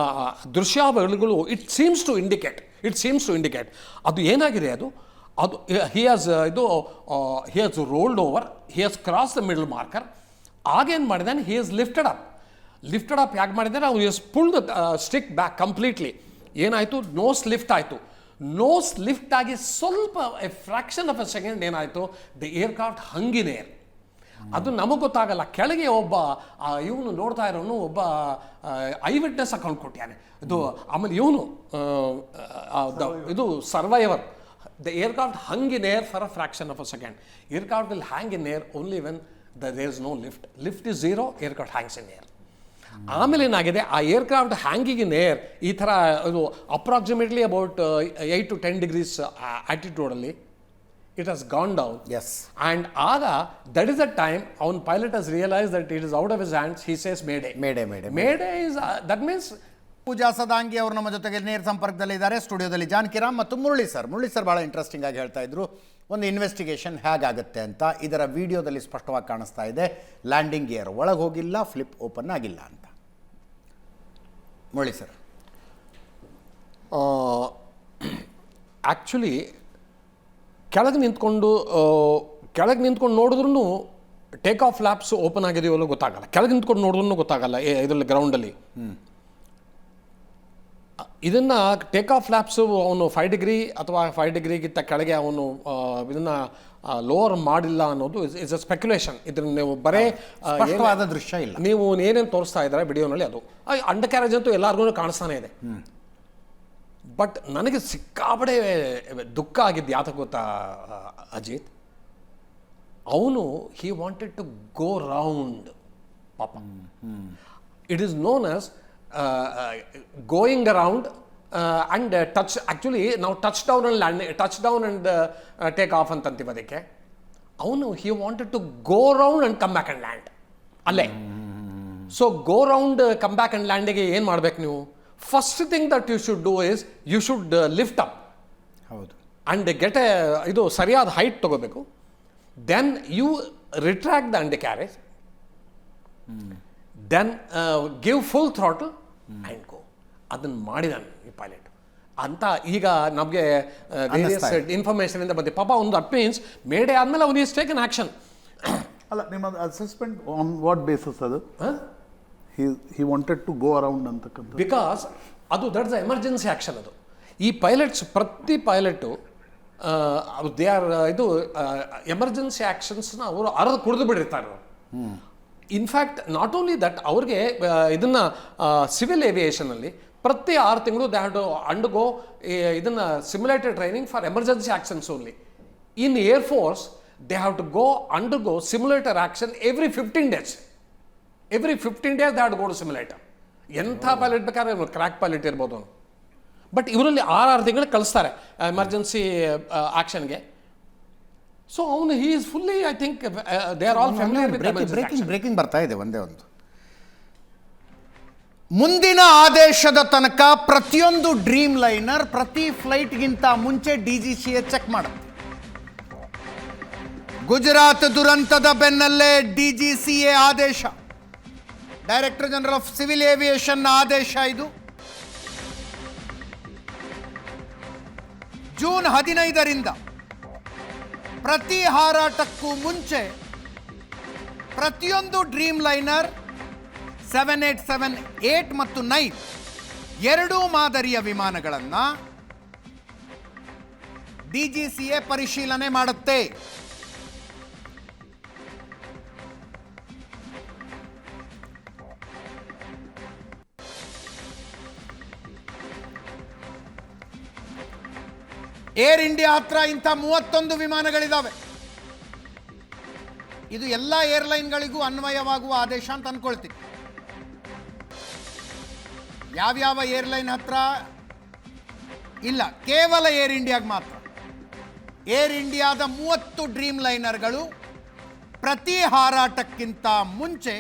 ದೃಶ್ಯಾವಳಿಗಳು ಇಟ್ ಸೀಮ್ಸ್ ಟು ಇಂಡಿಕೇಟ್ ಅದು ಏನಾಗಿದೆ, ಅದು he has rolled over, he has cross the middle marker. ಆಗೇನು ಮಾಡಿದಾನೆ, ಹಿ ಹ್ಯಾಸ್ ಲಿಫ್ಟೆಡ್ ಅಪ್ ಯಾಕೆ ಮಾಡಿದಾನೆ, ಅವ್ರು has pulled the stick back completely. ಏನಾಯಿತು, ನೋಸ್ ಲಿಫ್ಟ್ ಆಗಿ ಸ್ವಲ್ಪ a fraction of a second ಏನಾಯಿತು, ದ ಏರ್ಕ್ರಾಫ್ಟ್ ಹಂಗಿನೇರ್. ಅದು ನಮಗೆ ಗೊತ್ತಾಗಲ್ಲ. ಕೆಳಗೆ ಒಬ್ಬ ಇವನು ನೋಡ್ತಾ ಇರೋನು ಒಬ್ಬ ಐ ವಿಟ್ನೆಸ್ ಅಕೌಂಟ್ ಕೊಟ್ಟಿಯಾನೆ. ಇದು ಆಮೇಲೆ ಇವನು ಇದು survivor. The aircraft hung in air for a fraction of a second. Aircraft will hang in air only when there is no lift is 0, aircraft hangs in air. ಆಮೇಲೆ ಏನಾಗಿದೆ, ಆ aircraft hanging in air ಈ ಥರ ಇದು approximately about 8 to 10 degrees ಆಟಿಟ್ಯೂಡಲ್ಲಿ it has gone down. Yes. And aga, that is the time our pilot has realized that it is out of his hands. He says mayday. Mayday is that means. ಪೂಜಾ ಸದಾಂಗಿ ಅವರು ನಮ್ಮ ಜೊತೆಗೆ ನೇರ ಸಂಪರ್ಕದಲ್ಲಿದ್ದಾರೆ. ಸ್ಟುಡಿಯೋದಲ್ಲಿ ಜಾನಕಿರಾಮ್ ಮತ್ತು Murali sir ಭಾಳ interesting ಆಗಿ ಹೇಳ್ತಾ ಇದ್ರು ಒಂದು ಇನ್ವೆಸ್ಟಿಗೇಷನ್ ಹೇಗಾಗುತ್ತೆ ಅಂತ. ಇದರ ವಿಡಿಯೋದಲ್ಲಿ ಸ್ಪಷ್ಟವಾಗಿ ಕಾಣಿಸ್ತಾ ಇದೆ, ಲ್ಯಾಂಡಿಂಗ್ ಗೇರ್ ಒಳಗೆ ಹೋಗಿಲ್ಲ, ಫ್ಲಿಪ್ ಓಪನ್ ಆಗಿಲ್ಲ ಅಂತ. ಮುರಳಿ ಸರ್, ಆ್ಯಕ್ಚುಲಿ ಕೆಳಗೆ ನಿಂತ್ಕೊಂಡು ನೋಡಿದ್ರೂ ಟೇಕ್ ಆಫ್ ಫ್ಲಾಪ್ಸ್ ಓಪನ್ ಆಗಿದೆಯೋ ಅಲ್ಲೋ ಗೊತ್ತಾಗಲ್ಲ. ಕೆಳಗೆ ನಿಂತ್ಕೊಂಡು ನೋಡಿದ್ರೂ ಗೊತ್ತಾಗಲ್ಲ ಇದರಲ್ಲಿ ಗ್ರೌಂಡಲ್ಲಿ. ಇದನ್ನು ಟೇಕ್ ಆಫ್ ಫ್ಲಾಪ್ಸು ಅವನು 5 degree ಅಥವಾ 5 degreeಗಿಂತ ಕೆಳಗೆ ಅವನು ಇದನ್ನು ಲೋವರ್ ಮಾಡಿಲ್ಲ ಅನ್ನೋದು ಇಸ್ ಅ ಸ್ಪೆಕ್ಯುಲೇಷನ್. ಇದನ್ನು ನೀವು ಬರೇ ಸ್ಪಷ್ಟವಾದ ದೃಶ್ಯ ಇಲ್ಲ. ನೀವು ಏನೇನು ತೋರಿಸ್ತಾ ಇದ್ದಾರೆ ವಿಡಿಯೋನಲ್ಲಿ, ಅದು ಅಂಡರ್ ಕ್ಯಾರೇಜ್ ಅಂತೂ ಎಲ್ಲರಿಗೂ ಕಾಣಿಸ್ತಾನೆ ಇದೆ. ಬಟ್ ನನಗೆ ಸಿಕ್ಕಾಪಡೆ ದುಃಖ ಆಗಿದ್ದು ಯಾತಕ್ಕೆ ಗೊತ್ತಾ ಅಜಿತ್, ಅವನು he wanted to go round ಪಾಪ. It is known as going around and touch. Actually ನಾವು touch down and take off ಅಂತಂತೀವಿ ಅದಕ್ಕೆ. ಅವನು he wanted to go round and come back and land ಅಲ್ಲೇ. So go round come back and ಲ್ಯಾಂಡಿಗೆ ಏನು ಮಾಡ್ಬೇಕು ನೀವು? First thing that you should do is you should lift up. ಹೌದು. And get ಇದು ಸರಿಯಾದ ಹೈಟ್ ತಗೋಬೇಕು. Then you retract the undercarriage, then give full throttle and go. ಅದನ್ನು ಮಾಡಿದಾನೆ ಈ ಪೈಲಟ್ ಅಂತ ಈಗ ನಮಗೆ ವೇರಿಯಸ್ ಇನ್ಫಾರ್ಮೇಷನ್ ಇಂದ ಬಂದಿದೆ. ಪಾಪ ಒಂದು ಅಟ್ ಮೀನ್ಸ್ ಮೇಡೇ ಆದಮೇಲೆ ಅವನು ಈಸ್ ಟೇಕನ್ ಆ್ಯಕ್ಷನ್. ಅಲ್ಲ, ನಿಮ್ಮ ಸಸ್ಪೆಂಡ್ ಆನ್ ವಾಟ್ ಬೇಸಿಸ್ ಅದು? he wanted to go around ಅಂತಕ್ಕಂಥ. ಬಿಕಾಸ್ ಅದು ದಟ್ಸ್ ಎಮರ್ಜೆನ್ಸಿ ಆ್ಯಕ್ಷನ್. ಅದು ಈ ಪೈಲಟ್ಸ್ ಪ್ರತಿ ಪೈಲಟು ದೇ ಆರ್ ಇದು ಎಮರ್ಜೆನ್ಸಿ ಆ್ಯಕ್ಷನ್ಸ್ನ ಅವರು ಅರ್ಧ ಕುಡಿದು ಬಿಟ್ಟಿರ್ತಾರೆ. ಇನ್ಫ್ಯಾಕ್ಟ್ ನಾಟ್ ಓನ್ಲಿ ದಟ್, ಅವ್ರಿಗೆ ಇದನ್ನು ಸಿವಿಲ್ ಏವಿಯೇಷನಲ್ಲಿ ಪ್ರತಿ 6 ತಿಂಗಳು ದೇ ಹ್ಯಾವ್ ಟು ಅಂಡರ್ಗೋ ಇದನ್ನು simulated training for emergency actions only. In air force they have to undergo simulator action every 15 days. Every 15 days they have to go to simulator. ಎಂಥ pilot ಬೇಕಾದ್ರೆ crack pilot ಇರ್ಬೋದು ಅವನು. But ಇವರಲ್ಲಿ 6 ತಿಂಗಳು ಕಳಿಸ್ತಾರೆ emergency ಆ್ಯಕ್ಷನ್ಗೆ. So ಅವನು he is fully, I think they are all familiar with breaking ಬರ್ತಾ ಇದೆ ಒಂದೇ ಒಂದು. ಮುಂದಿನ ಆದೇಶದ ತನಕ ಪ್ರತಿಯೊಂದು ಡ್ರೀಮ್ ಲೈನರ್ ಪ್ರತಿ ಫ್ಲೈಟ್ಗಿಂತ ಮುಂಚೆ DGCA ಚೆಕ್ ಮಾಡುತ್ತೆ. ಗುಜರಾತ್ ದುರಂತದ ಬೆನ್ನಲ್ಲೇ DGCA ಆದೇಶ, ಡೈರೆಕ್ಟರ್ ಜನರಲ್ ಆಫ್ ಸಿವಿಲ್ ಏವಿಯೇಷನ್ನ ಆದೇಶ ಇದು. ಜೂನ್ 15ರಿಂದ ಪ್ರತಿ ಹಾರಾಟಕ್ಕೂ ಮುಂಚೆ ಪ್ರತಿಯೊಂದು ಡ್ರೀಮ್ ಲೈನರ್ 787-8 ಮತ್ತು 9 ಎರಡೂ ಮಾದರಿಯ ವಿಮಾನಗಳನ್ನು DGCA ಪರಿಶೀಲನೆ ಮಾಡುತ್ತೆ. ಏರ್ ಇಂಡಿಯಾ ಹತ್ರ ಇಂಥ 31 ವಿಮಾನಗಳಿದ್ದಾವೆ. ಇದು ಎಲ್ಲ ಏರ್ಲೈನ್ಗಳಿಗೂ ಅನ್ವಯವಾಗುವ ಆದೇಶ ಅಂತ ಅಂದ್ಕೊಳ್ತೀನಿ. ಯಾವ್ಯಾವ ಏರ್ಲೈನ್ ಹತ್ರ ಇಲ್ಲ, ಕೇವಲ ಏರ್ ಇಂಡಿಯಾಗೆ ಮಾತ್ರ. ಏರ್ ಇಂಡಿಯಾದ 30 ಡ್ರೀಮ್ ಲೈನರ್ಗಳು ಪ್ರತಿ ಹಾರಾಟಕ್ಕಿಂತ ಮುಂಚೆ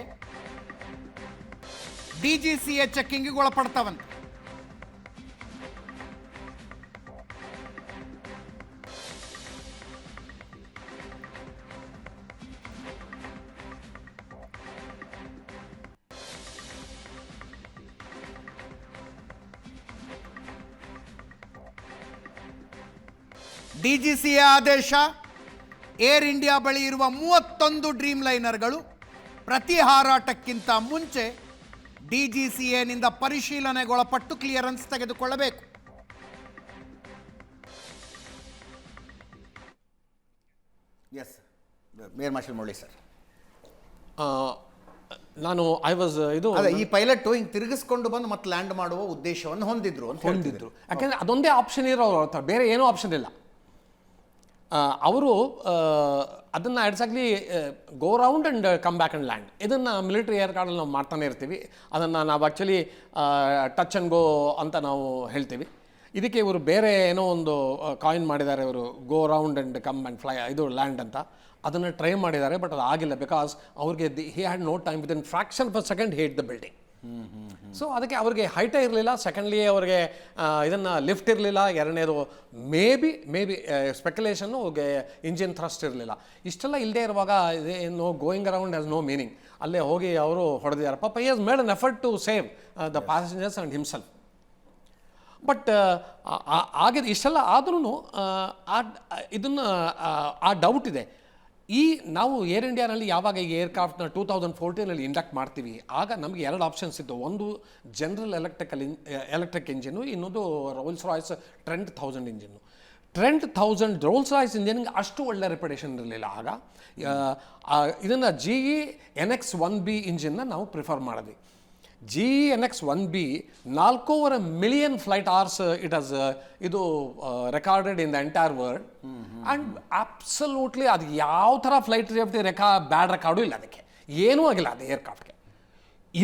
DGCA ಚೆಕ್ಕಿಂಗಿಗೆ ಒಳಪಡ್ತಾವಂತೆ. DGCA ಆದೇಶ, ಏರ್ ಇಂಡಿಯಾ ಬಳಿ ಇರುವ 31 ಡ್ರೀಮ್ ಲೈನರ್ಗಳು ಪ್ರತಿ ಹಾರಾಟಕ್ಕಿಂತ ಮುಂಚೆ DGCAನಿಂದ ಪರಿಶೀಲನೆಗೊಳಪಟ್ಟು ಕ್ಲಿಯರೆನ್ಸ್ ತೆಗೆದುಕೊಳ್ಳಬೇಕು. Yes, air marshal Murali sir, ನಾನು ಅದೇ ಈ ಪೈಲಟ್ ಹಿಂಗೆ ತಿರುಗಿಸ್ಕೊಂಡು ಬಂದು ಮತ್ತೆ ಲ್ಯಾಂಡ್ ಮಾಡುವ ಉದ್ದೇಶವನ್ನು ಹೊಂದಿದ್ರು. ಯಾಕೆಂದರೆ ಅದೊಂದೇ ಆಪ್ಷನ್ ಇರೋ ಅವ್ರ ಹತ್ರ, ಬೇರೆ ಏನೂ ಆಪ್ಷನ್ ಇಲ್ಲ. ಅವರು ಅದನ್ನು exactly go round and come back and land, ಇದನ್ನು ಮಿಲಿಟರಿ ಏರ್ ಕಾರ್ಡಲ್ಲಿ ನಾವು ಮಾಡ್ತಾನೆ ಇರ್ತೀವಿ. ಅದನ್ನು ನಾವು ಆ್ಯಕ್ಚುಲಿ ಟಚ್ ಆ್ಯಂಡ್ ಗೋ ಅಂತ ನಾವು ಹೇಳ್ತೀವಿ. ಇದಕ್ಕೆ ಇವರು ಬೇರೆ ಏನೋ ಒಂದು ಕಾಯಿನ್ ಮಾಡಿದ್ದಾರೆ, ಇವರು go round and come and fly ಇದು ಲ್ಯಾಂಡ್ ಅಂತ. ಅದನ್ನು ಟ್ರೈ ಮಾಡಿದ್ದಾರೆ, ಬಟ್ ಅದು ಆಗಿಲ್ಲ. ಬಿಕಾಸ್ ಅವ್ರಿಗೆ he had no time, with in fraction of a second hit the building. So ಅದಕ್ಕೆ ಅವ್ರಿಗೆ ಹೈಟೇ ಇರಲಿಲ್ಲ. ಸೆಕೆಂಡ್ಲಿ ಅವ್ರಿಗೆ ಇದನ್ನು ಲಿಫ್ಟ್ ಇರಲಿಲ್ಲ. ಎರಡನೇದು ಮೇ ಬಿ ಸ್ಪೆಕ್ಯುಲೇಷನ್ನು ಅವ್ರಿಗೆ ಇಂಜಿನ್ ಥ್ರಸ್ಟ್ ಇರಲಿಲ್ಲ. ಇಷ್ಟೆಲ್ಲ ಇಲ್ಲದೆ ಇರುವಾಗ ಏನು going around has no meaning. ಅಲ್ಲೇ ಹೋಗಿ ಅವರು ಹೊಡೆದಿದ್ದಾರೆ. ಪಾಪ he has made an effort to save the passengers and himself. But ಆಗಿದೆ. ಇಷ್ಟೆಲ್ಲ ಆದ್ರೂ ಇದನ್ನು ಆ ಡೌಟ್ ಇದೆ. ನಾವು ಏರ್ ಇಂಡಿಯಾನಲ್ಲಿ ಯಾವಾಗ ಈ ಏರ್ಕ್ರಾಫ್ಟ್ನ 2014 ಇಂಡಕ್ಟ್ ಮಾಡ್ತೀವಿ, ಆಗ ನಮಗೆ 2 ಆಪ್ಷನ್ಸ್ ಇತ್ತು. ಒಂದು ಜನರಲ್ ಎಲೆಕ್ಟ್ರಿಕ್ ಇಂಜಿನ್ನು, ಇನ್ನೊಂದು Rolls Royce Trent 1000 engine. Trent 1000 Rolls Royce ಇಂಜಿನ್ಗೆ ಅಷ್ಟು ಒಳ್ಳೆ ರೆಪ್ಯುಟೇಷನ್ ಇರಲಿಲ್ಲ. ಆಗ ಇದನ್ನು GE NX-1B ಇಂಜಿನ್ನ ನಾವು ಪ್ರಿಫರ್ ಮಾಡಿದ್ವಿ. GE NX-1B 4.5 million flight hours it has ಇದು recorded in the entire world. And absolutely ಅದು ಯಾವ ಥರ ಫ್ಲೈಟ್ ಸೇಫ್ಟಿ ಬ್ಯಾಡ್ ರೆಕಾರ್ಡು ಇಲ್ಲ, ಅದಕ್ಕೆ ಏನೂ ಆಗಿಲ್ಲ ಅದು ಏರ್ಕ್ರಾಫ್ಟ್ಗೆ.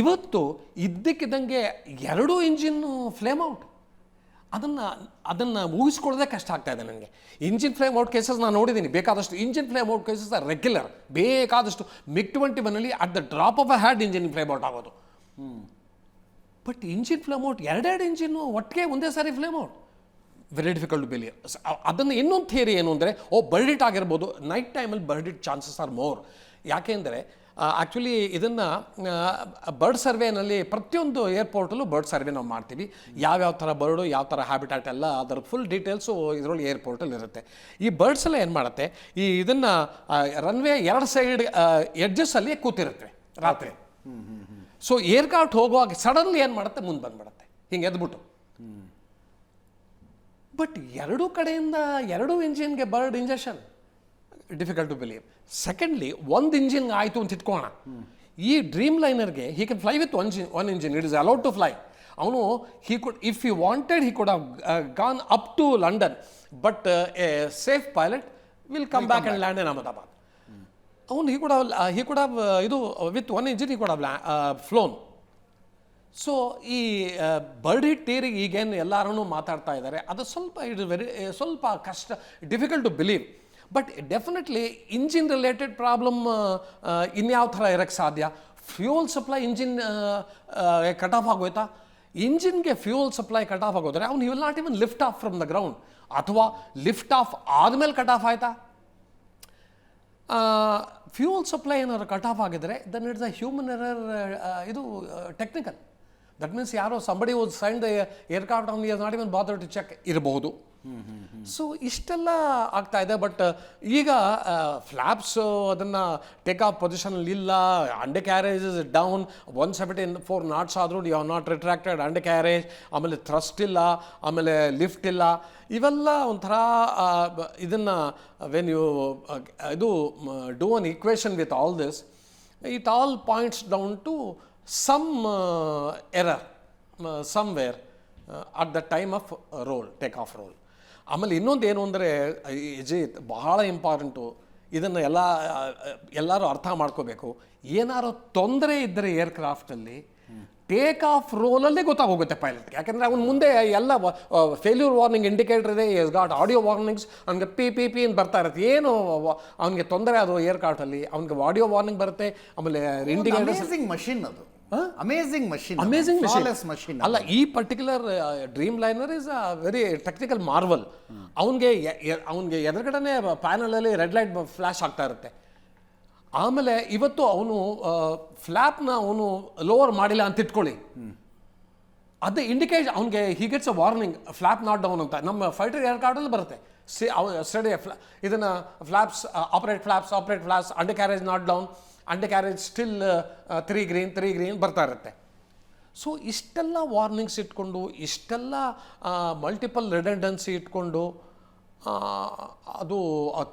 ಇವತ್ತು ಇದ್ದಕ್ಕಿದ್ದಂಗೆ 2 ಇಂಜಿನ್ನು ಫ್ಲೇಮ್ ಔಟ್. ಅದನ್ನು ಊಹಿಸ್ಕೊಳ್ಳೋದೇ ಕಷ್ಟ ಆಗ್ತಾ ಇದೆ ನನಗೆ. ಇಂಜಿನ್ ಫ್ಲೇಮ್ ಔಟ್ ಕೇಸಸ್ ನಾನು ನೋಡಿದ್ದೀನಿ ಬೇಕಾದಷ್ಟು. Engine flame out cases regular ಬೇಕಾದಷ್ಟು. MiG-21 at the drop of a hat engine flame out ಆಗೋದು. But engine flame out 2 engine ಒಟ್ಟಿಗೆ ಒಂದೇ ಸಾರಿ flame out, very difficult to believe. ಅದನ್ನು ಇನ್ನೊಂದು ಥಿಯರಿ ಏನು ಅಂದರೆ, ಬರ್ಡಿಟ್ ಆಗಿರ್ಬೋದು. ನೈಟ್ ಟೈಮಲ್ಲಿ ಬರ್ಡಿಟ್ ಚಾನ್ಸಸ್ ಆರ್ ಮೋರ್. ಯಾಕೆಂದರೆ ಆ್ಯಕ್ಚುಲಿ ಇದನ್ನು ಬರ್ಡ್ ಸರ್ವೆನಲ್ಲಿ ಪ್ರತಿಯೊಂದು ಏರ್ಪೋರ್ಟಲ್ಲೂ ಬರ್ಡ್ ಸರ್ವೆ ನಾವು ಮಾಡ್ತೀವಿ. ಯಾವ್ಯಾವ ಥರ ಬರ್ಡು, ಯಾವ ಥರ ಹ್ಯಾಬಿಟ್ಯಾಟ್ ಎಲ್ಲ ಅದರ ಫುಲ್ ಡೀಟೇಲ್ಸು ಇದರೊಳಗೆ ಏರ್ಪೋರ್ಟಲ್ಲಿ ಇರುತ್ತೆ. ಈ ಬರ್ಡ್ಸ್ ಎಲ್ಲ ಏನು ಮಾಡುತ್ತೆ, ಇದನ್ನು ರನ್ವೇ 2 ಸೈಡ್ ಎಡ್ಜಸ್ಸಲ್ಲಿ ಕೂತಿರುತ್ತೆ ರಾತ್ರಿ. ಸೊ ಏರ್ಕ್ರಾಫ್ಟ್ ಹೋಗುವಾಗ ಸಡನ್ಲಿ ಏನು ಮಾಡುತ್ತೆ, ಮುಂದೆ ಬಂದ್ಬಿಡುತ್ತೆ ಹಿಂಗೆ ಎದ್ಬಿಟ್ಟು. ಬಟ್ 2 ಕಡೆಯಿಂದ 2 ಇಂಜಿನ್ಗೆ bird injection, difficult to believe. Secondly, 1 engine ಆಯಿತು ಅಂತ ಇಟ್ಕೋಣ. ಈ ಡ್ರೀಮ್ ಲೈನರ್ಗೆ he can fly with one engine. It is allowed to fly. ಅವನು if he wanted he could have gone up to London, but a safe pilot will come back and land in Ahmedabad. ಅವನು he could have ಇದು with 1 engine he could have flown. So ಈ bird hit ಥಿಯರಿಗೆ ಈಗೇನು ಎಲ್ಲರೂ ಮಾತಾಡ್ತಾ ಇದ್ದಾರೆ, ಅದು ಸ್ವಲ್ಪ ಕಷ್ಟ, difficult to believe. But definitely engine related problem ಇನ್ಯಾವ ಥರ ಇರೋಕ್ಕೆ ಸಾಧ್ಯ? Fuel supply engine cut off ಆಗೋಯ್ತಾ? ಇಂಜಿನ್ಗೆ ಫ್ಯೂಯಲ್ ಸಪ್ಲೈ ಕಟ್ ಆಫ್ ಆಗೋದ್ರೆ ಅವ್ನು he will not even lift off from the ground. ಅಥವಾ ಲಿಫ್ಟ್ ಆಫ್ ಆದಮೇಲೆ ಕಟ್ ಆಫ್ ಆಯ್ತಾ? ಫ್ಯೂಯಲ್ ಸಪ್ಲೈ ಏನಾದ್ರು ಕಟ್ ಆಫ್ ಆಗಿದ್ರೆ then it's a human error. ಇದು ಟೆಕ್ನಿಕಲ್. ದಟ್ ಮೀನ್ಸ್ ಯಾರೋ somebody was sign the aircraft on is not even bother to check ಇರಬಹುದು. So ಇಷ್ಟೆಲ್ಲ ಆಗ್ತಾ ಇದೆ. ಬಟ್ ಈಗ ಫ್ಲಾಪ್ಸ್ ಅದನ್ನು ಟೇಕ್ ಆಫ್ ಪೊಸಿಷನಲ್ಲಿ ಇಲ್ಲ, undercarriage is down 174 knots ಆದರೂ you are not retracted undercarriage. ಆಮೇಲೆ ಥ್ರಸ್ಟ್ ಇಲ್ಲ, ಆಮೇಲೆ ಲಿಫ್ಟ್ ಇಲ್ಲ. ಇವೆಲ್ಲ ಒಂಥರ ಇದನ್ನು ವೆನ್ ಯು ಇದು do an equation with all this, it all points down to some error somewhere at the time of roll, take off roll. ಆಮೇಲೆ ಇನ್ನೊಂದು ಏನು ಅಂದರೆ ಅಜಿತ್, ಬಹಳ ಇಂಪಾರ್ಟೆಂಟು, ಇದನ್ನು ಎಲ್ಲರೂ ಅರ್ಥ ಮಾಡ್ಕೋಬೇಕು. ಏನಾದ್ರು ತೊಂದರೆ ಇದ್ದರೆ ಏರ್ಕ್ರಾಫ್ಟಲ್ಲಿ ಟೇಕ್ ಆಫ್ ರೋಲಲ್ಲೇ ಗೊತ್ತಾಗೋಗುತ್ತೆ ಪೈಲಟ್ಗೆ. ಯಾಕೆಂದರೆ ಅವ್ನು ಮುಂದೆ ಎಲ್ಲ ಫೇಲ್ಯೂರ್ ವಾರ್ನಿಂಗ್ ಇಂಡಿಕೇಟರ್ ಇದೆ, ಎಸ್ ಗಾಟ್ ಆಡಿಯೋ ವಾರ್ನಿಂಗ್ಸ್, ಅವ್ನಿಗೆ ಪಿ ಪಿ ಪಿ ಅಂತ ಬರ್ತಾ ಇರುತ್ತೆ. ಏನು ಅವ್ನಿಗೆ ತೊಂದರೆ ಅದು ಏರ್ಕ್ರಾಫ್ಟಲ್ಲಿ ಅವ್ನಿಗೆ ಆಡಿಯೋ ವಾರ್ನಿಂಗ್ ಬರುತ್ತೆ. ಆಮೇಲೆ ಇಂಡಿಕೇಟರ್ಸ್. ಅಮೇಜಿಂಗ್ ಮಷಿನ್ ಅದು, ಅಮೇಜಿಂಗ್ ಮಷಿನ್, ಅಮೇಜಿಂಗ್ ಮಷಿನ್ ಅಲ್ಲ. ಈ particular dream liner is a very technical marvel. ಅವನಿಗೆ ಎದುರುಗಡೆನೆ ಪ್ಯಾನಲಲ್ಲಿ ರೆಡ್ ಲೈಟ್ ಫ್ಲ್ಯಾಶ್ ಆಗ್ತಾ ಇರುತ್ತೆ. ಆಮೇಲೆ ಇವತ್ತು ಅವನು ಫ್ಲ್ಯಾಪ್ನ ಅವನು ಲೋವರ್ ಮಾಡಿಲ್ಲ ಅಂತ ಇಟ್ಕೊಳ್ಳಿ, ಅದು ಇಂಡಿಕೇಟ್ ಅವನಿಗೆ he gets a warning, flap not down ಅಂತ. ನಮ್ಮ ಫೈಟರ್ ಏರ್ಕ್ರಾಫ್ಟಲ್ಲಿ ಬರುತ್ತೆ ಸ್ಟಡಿ ಇದನ್ನು flaps operate flaps undercarriage not down, undercarriage still 3 green ಬರ್ತಾ ಇರುತ್ತೆ. ಸೊ ಇಷ್ಟೆಲ್ಲ ವಾರ್ನಿಂಗ್ಸ್ ಇಟ್ಕೊಂಡು, ಇಷ್ಟೆಲ್ಲ ಮಲ್ಟಿಪಲ್ ರಿಡೆಂಡೆನ್ಸಿ ಇಟ್ಕೊಂಡು, ಅದು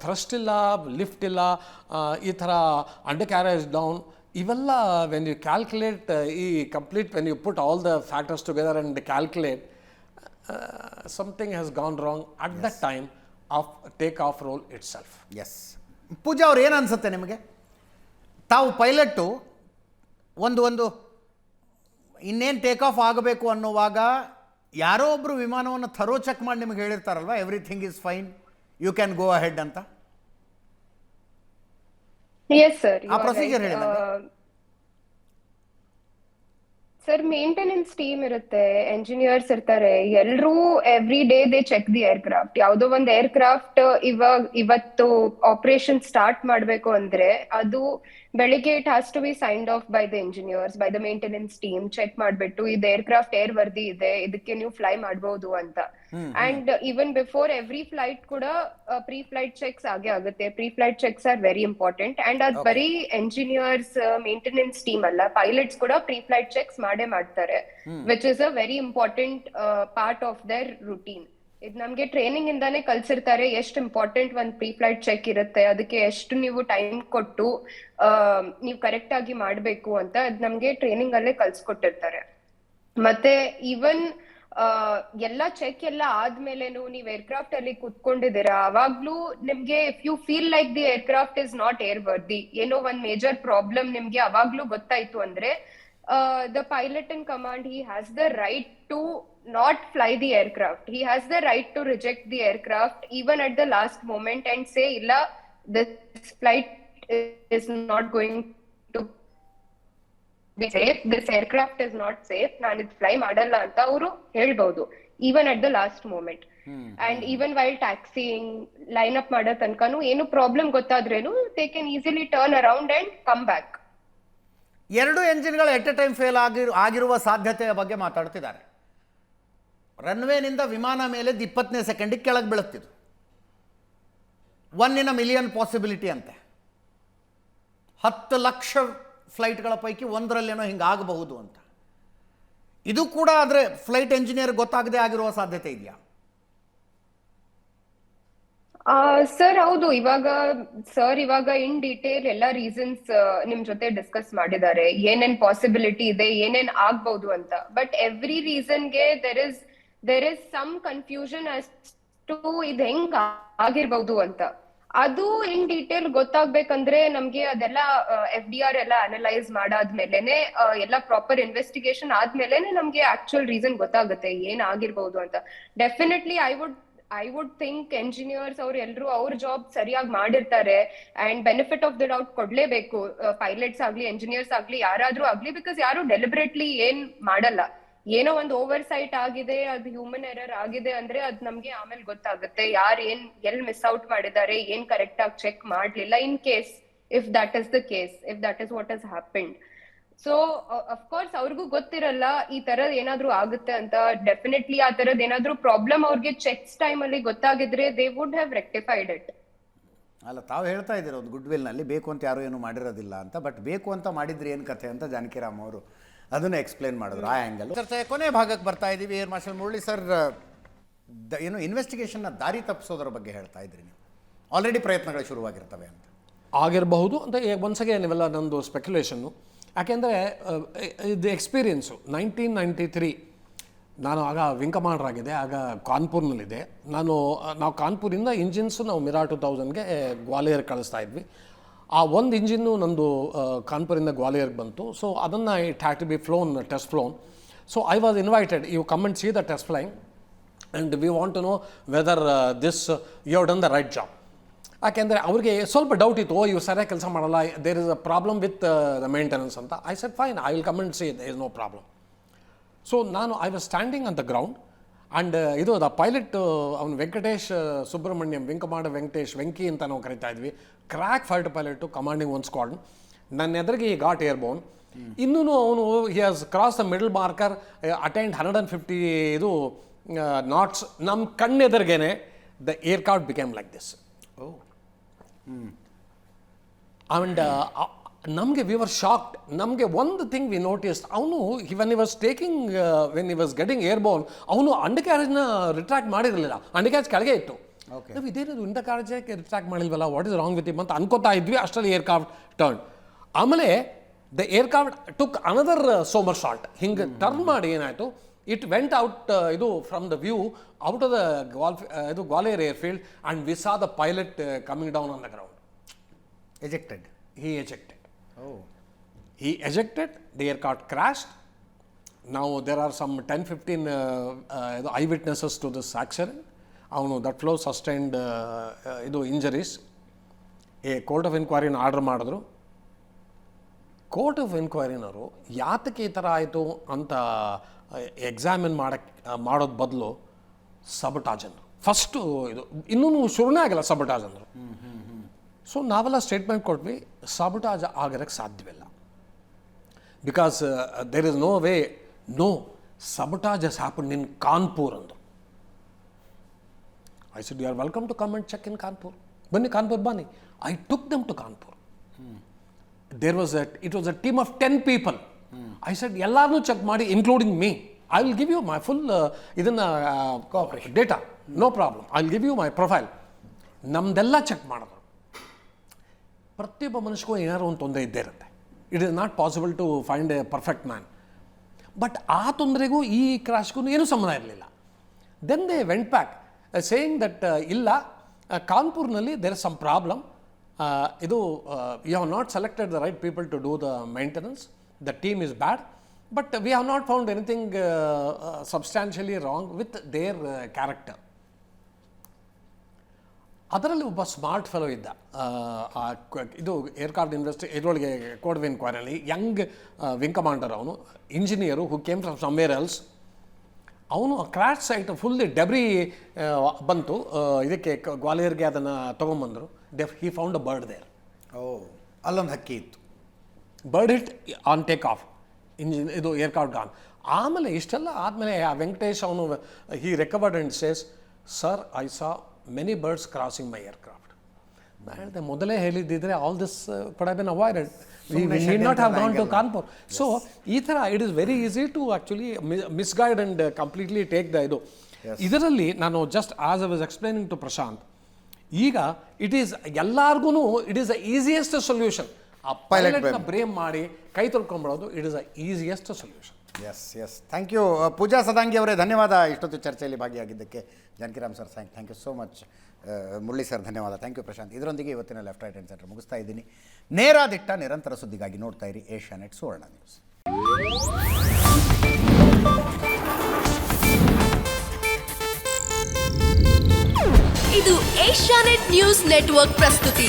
ಥ್ರಸ್ಟ್ ಇಲ್ಲ, ಲಿಫ್ಟ್ ಇಲ್ಲ, ಈ ಥರ ಅಂಡರ್ ಕ್ಯಾರೇಜ್ ಡೌನ್, ಇವೆಲ್ಲ ವೆನ್ ಯು ಕ್ಯಾಲ್ಕುಲೇಟ್ ಈ complete when you put all the factors together and calculate, something has gone wrong at the time of take off roll itself. Yes. Pooja ಅವ್ರು ಏನು ಅನಿಸುತ್ತೆ ನಿಮಗೆ? ತಾವು ಪೈಲಟ್ಟು ಒಂದು ಇನ್ನೇನು ಟೇಕ್ ಆಫ್ ಆಗಬೇಕು ಅನ್ನುವಾಗ ಯಾರೋ ಒಬ್ಬರು ವಿಮಾನವನ್ನು ಥರೋ ಚೆಕ್ ಮಾಡಿ ನಿಮಗೆ ಹೇಳಿರ್ತಾರಲ್ವ, everything is fine, you can go ahead ಅಂತ. ಎಸ್ ಸರ್, ಆ ಪ್ರೊಸೀಜರ್ ಹೇಳಿ ನನಗೆ. ಸರ್, ಮೇಂಟೆನೆನ್ಸ್ ಟೀಮ್ ಇರುತ್ತೆ, ಎಂಜಿನಿಯರ್ಸ್ ಇರ್ತಾರೆ, ಎಲ್ರೂ every day they check the aircraft. ಯಾವುದೋ ಒಂದು ಏರ್ಕ್ರಾಫ್ಟ್ ಇವತ್ತು ಆಪರೇಷನ್ ಸ್ಟಾರ್ಟ್ ಮಾಡ್ಬೇಕು ಅಂದ್ರೆ ಅದು ಬೆಳಿಗ್ಗೆ it has to be signed off by the engineers, by the maintenance team. Check ಮಾಡ್ಬಿಟ್ಟು ಇದು ಏರ್ಕ್ರಾಫ್ಟ್ ಏರ್ ವರ್ದಿ ಇದೆ, ಇದಕ್ಕೆ ನೀವು ಫ್ಲೈ ಮಾಡಬಹುದು ಅಂತ. And even before every flight ಕೂಡ ಪ್ರೀ ಫ್ಲೈಟ್ ಚೆಕ್ಸ್ ಆಗೇ ಆಗುತ್ತೆ. Pre flight checks are very important. And ಅದ್ ಬರೀ ಎಂಜಿನಿಯರ್ಸ್ ಮೇಂಟೆನೆನ್ಸ್ ಟೀಮ್ ಅಲ್ಲ, ಪೈಲಟ್ಸ್ ಕೂಡ ಪ್ರೀ ಫ್ಲೈಟ್ ಚೆಕ್ಸ್ ಮಾಡೇ ಮಾಡ್ತಾರೆ, which is a very important part of their routine. ಇದು ನಮ್ಗೆ ಟ್ರೈನಿಂಗ್ ಇಂದಾನೆ ಕಲ್ಸಿರ್ತಾರೆ ಎಷ್ಟು ಇಂಪಾರ್ಟೆಂಟ್ ಒಂದ್ ಪ್ರೀ ಫ್ಲೈಟ್ ಚೆಕ್ ಇರುತ್ತೆ, ಅದಕ್ಕೆ ಎಷ್ಟು ನೀವು ಟೈಮ್ ಕೊಟ್ಟು ನೀವು ಕರೆಕ್ಟ್ ಆಗಿ ಮಾಡ್ಬೇಕು ಅಂತ ಅದ್ ನಮ್ಗೆ ಟ್ರೈನಿಂಗ್ ಅಲ್ಲೇ ಕಲ್ಸ್ಕೊಟ್ಟಿರ್ತಾರೆ. ಮತ್ತೆ ಈವನ್ ಎಲ್ಲ ಚೆಕ್ ಎಲ್ಲ ಆದ್ಮೇಲೆನು ನೀವ್ ಏರ್ಕ್ರಾಫ್ಟ್ ಅಲ್ಲಿ ಕುತ್ಕೊಂಡಿದ್ದೀರಾ, ಅವಾಗ್ಲೂ ನಿಮ್ಗೆ if you feel like the aircraft is not airworthy, ಏನೋ ಒಂದ್ ಮೇಜರ್ ಪ್ರಾಬ್ಲಮ್ ನಿಮ್ಗೆ ಅವಾಗ್ಲೂ ಗೊತ್ತಾಯ್ತು ಅಂದ್ರೆ the pilot in command, he has the right to not fly the aircraft. He has the right to reject the aircraft even at the last moment and say, illa, this flight is not going to be safe, this aircraft is not safe, ನಾನು ಇದು fly ಮಾಡಲ್ಲ ಅಂತ ಅವರು ಹೇಳ್ಬಹುದು even at the last moment. And even while taxiing, line up ಮಾಡೋ ತನಕನೂ ಏನು problem ಗೊತ್ತಾದ್ರೇನು they can easily turn around and come back. 2 ಎಂಜಿನ್ಗಳು ಎಟ್ ಎ ಟೈಮ್ ಫೇಲ್ ಆಗಿರುವ ಸಾಧ್ಯತೆಯ ಬಗ್ಗೆ ಮಾತಾಡ್ತಿದ್ದಾರೆ. ರನ್ವೇನಿಂದ ವಿಮಾನ ಮೇಲೆ 20ನೇ ಸೆಕೆಂಡಿಗೆ ಕೆಳಗೆ ಬೀಳುತ್ತಿದ್ದು 1 in a million ಪಾಸಿಬಿಲಿಟಿ ಅಂತೆ. 10 ಲಕ್ಷ ಫ್ಲೈಟ್ಗಳ ಪೈಕಿ ಒಂದರಲ್ಲೇನೋ ಹಿಂಗಾಗಬಹುದು ಅಂತ. ಇದು ಕೂಡ ಆದರೆ ಫ್ಲೈಟ್ ಎಂಜಿನಿಯರ್ ಗೊತ್ತಾಗದೆ ಆಗಿರುವ ಸಾಧ್ಯತೆ ಇದೆಯಾ? ಸರ್ ಹೌದು, ಇವಾಗ ಇನ್ ಡೀಟೇಲ್ ಎಲ್ಲ ರೀಸನ್ಸ್ ನಿಮ್ ಜೊತೆ ಡಿಸ್ಕಸ್ ಮಾಡಿದ್ದಾರೆ, ಏನೇನ್ ಪಾಸಿಬಿಲಿಟಿ ಇದೆ, ಏನೇನ್ ಆಗ್ಬಹುದು ಅಂತ. ಬಟ್ ಎವ್ರಿ ರೀಸನ್ಗೆ there is some confusion as to ಇದು ಹೆಂಗ್ ಆಗಿರ್ಬಹುದು ಅಂತ. ಅದು ಇನ್ ಡೀಟೇಲ್ ಗೊತ್ತಾಗ್ಬೇಕಂದ್ರೆ ನಮ್ಗೆ ಅದೆಲ್ಲ FDR ಎಲ್ಲ ಅನಲೈಸ್ ಮಾಡಾದ್ಮೇಲೆನೆ, ಎಲ್ಲ ಪ್ರಾಪರ್ ಇನ್ವೆಸ್ಟಿಗೇಷನ್ ಆದ್ಮೇಲೆನೆ ನಮ್ಗೆ ಆಕ್ಚುಯಲ್ ರೀಸನ್ ಗೊತ್ತಾಗುತ್ತೆ ಏನ್ ಆಗಿರ್ಬಹುದು ಅಂತ. Definitely I would think engineers ಅವ್ರು ಎಲ್ರು ಅವ್ರ ಜಾಬ್ ಸರಿಯಾಗಿ ಮಾಡಿರ್ತಾರೆ and benefit of the doubt ಕೊಡ್ಲೇಬೇಕು, ಪೈಲಟ್ಸ್ ಆಗ್ಲಿ ಎಂಜಿನಿಯರ್ಸ್ ಆಗ್ಲಿ ಯಾರಾದ್ರೂ ಆಗ್ಲಿ, ಬಿಕಾಸ್ ಯಾರು ಡೆಲಿಬ್ರೇಟ್ಲಿ ಏನ್ ಮಾಡಲ್ಲ. ಏನೋ ಒಂದು ಓವರ್ ಸೈಟ್ ಆಗಿದೆ, ಅದು ಹ್ಯೂಮನ್ ಎರರ್ ಆಗಿದೆ ಅಂದ್ರೆ ಅದ್ ನಮ್ಗೆ ಆಮೇಲೆ ಗೊತ್ತಾಗುತ್ತೆ ಯಾರು ಎಲ್ ಮಿಸ್ ಔಟ್ ಮಾಡಿದ್ದಾರೆ, ಏನ್ ಕರೆಕ್ಟ್ ಆಗಿ ಚೆಕ್ ಮಾಡ್ಲಿಲ್ಲ, in case if that is the case, if that is what has happened. So of course ಅವ್ರಿಗೂ ಗೊತ್ತಿರಲ್ಲ ಈ ತರದ್ ಏನಾದ್ರು ಆಗುತ್ತೆ ಅಂತ. ಡೆಫಿನೆಟ್ಲಿ ಆ ತರದ್ ಏನಾದ್ರು ಪ್ರಾಬ್ಲಮ್ ಅವ್ರಿಗೆ ಚೆಕ್ಸ್ ಟೈಮ್ ಅಲ್ಲಿ ಗೊತ್ತಾಗಿದ್ರೆ they would have rectified it. ಅಲ್ಲ, ತಾವು ಹೇಳ್ತಾ ಇದ್ದೀರ ಒಂದು ಗುಡ್ ವಿಲ್ನಲ್ಲಿ ಬೇಕು ಅಂತ ಯಾರು ಏನು ಮಾಡಿರೋದಿಲ್ಲ ಅಂತ, ಬಟ್ ಬೇಕು ಅಂತ ಮಾಡಿದ್ರೆ ಏನು ಕಥೆ ಅಂತ ಜಾನಕಿರಾಮ್ ಅವರು ಅದನ್ನು ಎಕ್ಸ್ಪ್ಲೇನ್ ಮಾಡಿದ್ರು ಆ ಆ್ಯಂಗಲ್. ಚರ್ಚೆಯ ಕೊನೆ ಭಾಗಕ್ಕೆ ಬರ್ತಾ ಇದ್ದೀವಿ. ಏರ್ ಮಾರ್ಷಲ್ ಮುರಳಿ ಸರ್, ಏನು ಇನ್ವೆಸ್ಟಿಗೇಷನ್ನ ದಾರಿ ತಪ್ಪಿಸೋದ್ರ ಬಗ್ಗೆ ಹೇಳ್ತಾ ಇದ್ರಿ ನೀವು. ಆಲ್ರೆಡಿ ಪ್ರಯತ್ನಗಳು ಶುರುವಾಗಿರ್ತವೆ ಅಂತ. ಆಗಿರಬಹುದು ಅಂತ ಒಂದ್ಸಗೆ ನೀವೆಲ್ಲ ನಂದು ಸ್ಪೆಕ್ಯುಲೇಷನ್ನು. ಯಾಕೆಂದರೆ ಇದು ಎಕ್ಸ್ಪೀರಿಯೆನ್ಸು 1993 ನಾನು ಆಗ ವಿಂಗ್ ಕಮಾಂಡರ್ ಆಗಿದೆ, ಆಗ ಕಾನ್ಪುರ್ನಲ್ಲಿದೆ. ನಾವು ಕಾನ್ಪುರಿಂದ ಇಂಜಿನ್ಸು ನಾವು ಮಿರಾ 2000ಗೆ ಗ್ವಾಲಿಯರ್ ಕಳಿಸ್ತಾ ಇದ್ವಿ. ಆ ಒಂದು ಇಂಜಿನ್ನು ನಂದು ಕಾನ್ಪುರಿಂದ ಗ್ವಾಲಿಯರ್ಗೆ ಬಂತು. ಸೊ ಅದನ್ನು it had to be flown, test flown. So I was invited, you come and see the test flying and we want to know whether this you have done the right job. ಯಾಕೆಂದರೆ ಅವ್ರಿಗೆ ಸ್ವಲ್ಪ doubt ಇತ್ತು, ಇವು ಸರಿಯಾಗಿ ಕೆಲಸ ಮಾಡಲ್ಲ, there is a problem with the maintenance ಅಂತ. I said fine, I will come and see there is no problem. So I was standing on the ground and ಇದು ದ ಪೈಲಟ್ ಅವನು ವೆಂಕಟೇಶ್ ಸುಬ್ರಹ್ಮಣ್ಯಂ, ವಿಂಗ್ ಕಮಾಂಡರ್ ವೆಂಕಟೇಶ್, ವೆಂಕಿ ಅಂತ ನಾವು ಕರಿತಾ ಇದ್ವಿ, crack fighter pilot commanding one squadron. ನನ್ನ ಎದುರಿಗೆ ಈ ಗಾಟ್ ಏರ್ಬೋನ್. ಇನ್ನೂ ಅವನು he has cross the middle marker, attained 150 ಇದು ನಾಟ್ಸ್. ನಮ್ಮ ಕಣ್ಣೆದುರಿಗೇನೆ the aircraft became like this. And ನಮಗೆ ವಿ ವರ್ ಶಾಕ್ಡ್. ನಮಗೆ ಒಂದು ಥಿಂಗ್ ವಿ ನೋಟಿಸ್ಡ್, ಅವನು when he was taking, when he was getting airborne, ಅವನು ಅಂಡರ್ ಕ್ಯಾರೇಜ್ನ ರಿಟ್ರಾಕ್ಟ್ ಮಾಡಿರಲಿಲ್ಲ, ಅಂಡರ್ ಕ್ಯಾರೇಜ್ ಕೆಳಗೆ ಇತ್ತು. ನಾವು ಇದೇನದು ಇಂಡರ್ ಕ್ಯಾರೇಜಕ್ಕೆ ರಿಟ್ರಾಕ್ಟ್ ಮಾಡಿಲ್ವಲ್ಲ, what is wrong with him ಅಂತ ಅನ್ಕೋತಾ ಇದ್ವಿ. ಅಷ್ಟರಲ್ಲಿ ಏರ್ಕ್ರಾಫ್ಟ್ ಟರ್ನ್. ಆಮೇಲೆ the aircraft took another somersault. ಹಿಂಗೆ ಟರ್ನ್ ಮಾಡಿ ಏನಾಯಿತು, ಇಟ್ ವೆಂಟ್ ಔಟ್ ಇದು from the view out of the Gwalior airfield and we saw the pilot coming down on the ground. Ejected. He ejected, the aircraft crashed. Now there are some 10-15 eyewitnesses to this accident. That flow sustained injuries. A court of inquiry order ಮಾಡಿದ್ರು. Court of ಇನ್ಕ್ವೈರಿನವರು ಯಾತಕ್ಕೆ ಈ ಥರ ಆಯಿತು ಅಂತ examine ಮಾಡೋದು ಬದಲು ಸಬಟಾಜ್ ಅಂದರು. First ಇದು ಇನ್ನೂ ಶುರುನೇ ಆಗಿಲ್ಲ ಸಬಟಾಜ್ ಅಂದರು. ಸೊ ನಾವೆಲ್ಲ ಸ್ಟೇಟ್ಮೆಂಟ್ ಕೊಟ್ವಿ, ಸಾಬಟಾಜ್ ಆಗಿರೋಕ್ಕೆ ಸಾಧ್ಯವಿಲ್ಲ. Because there is no way, no sabotage has happen in Kanpur ಅಂದರು. I said you are welcome to come and check in Kanpur. ಬನ್ನಿ ಕಾನ್ಪುರ್ ಬನ್ನಿ. I took them to Kanpur. It was a team of 10 people. I said ಎಲ್ಲರನ್ನೂ check ಮಾಡಿ, including me. I will give you my full ಇದನ್ನು data, no problem. I will give you my profile. ನಮ್ದೆಲ್ಲ check ಮಾಡಿದ್ರು. ಪ್ರತಿಯೊಬ್ಬ ಮನುಷ್ಯಗೂ ಏನಾದ್ರು ಒಂದು ತೊಂದರೆ ಇದ್ದೇ ಇರುತ್ತೆ. It is not possible to find a perfect man. But ಆ ತೊಂದರೆಗೂ ಈ ಕ್ರಾಶ್ಗೂ ಏನೂ ಸಂಬಂಧ ಇರಲಿಲ್ಲ. Then they went back saying that ಇಲ್ಲ, ಕಾನ್ಪುರ್ನಲ್ಲಿ ದೇರ್ ಇಸ್ ಸಮ್ ಪ್ರಾಬ್ಲಮ್, ಇದು you have not selected the right people to do the maintenance, the team is bad, but we have not found anything substantially wrong with their character. ಅದರಲ್ಲಿ ಒಬ್ಬ smart fellow ಇದ್ದ, ಇದು aircraft ಇದರೊಳಗೆ court of ಇನ್ಕ್ವೈರಿಯಲ್ಲಿ young wing commander, ಅವನು engineer who came from somewhere else. ಅವನು crash site fully debris ಬಂತು ಇದಕ್ಕೆ ಗ್ವಾಲಿಯರ್ಗೆ, ಅದನ್ನು ತೊಗೊಂಬಂದರು. He found a bird there. ಅಲ್ಲೊಂದು ಹಕ್ಕಿ ಇತ್ತು. Bird hit on take off, ಇದು ಏರ್ಕ್ರಾಫ್ಟ್ ಗಾನ್. ಆಮೇಲೆ ಇಷ್ಟೆಲ್ಲ ಆದಮೇಲೆ ಆ ವೆಂಕಟೇಶ್ ಅವನು he recovered and says, sir I saw many birds crossing my aircraft. ನಾನು ಹೇಳಿದೆ, ಮೊದಲೇ ಹೇಳಿದ್ದಿದ್ರೆ all this could have been avoided. We need not have gone to Kanpur. So ಈ ಥರ it is very easy to actually misguide and completely take the ಇದು. ಇದರಲ್ಲಿ ನಾನು just as I was explaining to Prashant, ಈಗ ಇಟ್ ಈಸ್ ಎಲ್ಲಾರ್ಗು it is the easiest solution. ಆ ಪೈಲಟ್ನ blame ಮಾಡಿ ಕೈ ತೊಳ್ಕೊಂಬಿಡೋದು, it is the easiest solution. Yes thank you Pooja Sadangi ಅವರೇ, ಧನ್ಯವಾದ ಇಷ್ಟೊತ್ತು ಚರ್ಚೆಯಲ್ಲಿ ಭಾಗಿಯಾಗಿದ್ದಕ್ಕೆ. Janakiram sir thank you so much. Murali sir ಧನ್ಯವಾದ. Thank you Prashant. ಇದರೊಂದಿಗೆ ಇವತ್ತಿನ ಲೆಫ್ಟ್ ರೈಟ್ ಆ್ಯಂಡ್ ಸೆಂಟರ್ ಮುಗಿಸ್ತಾ ಇದ್ದೀನಿ. ನೇರ ದಿಟ್ಟ ನಿರಂತರ ಸುದ್ದಿಗಾಗಿ ನೋಡ್ತಾ ಇರಿ ಏಷ್ಯಾನೆಟ್ ಸುವರ್ಣ ನ್ಯೂಸ್. ಇದು ಏಷ್ಯಾನೆಟ್ ನ್ಯೂಸ್ ನೆಟ್ವರ್ಕ್ ಪ್ರಸ್ತುತಿ.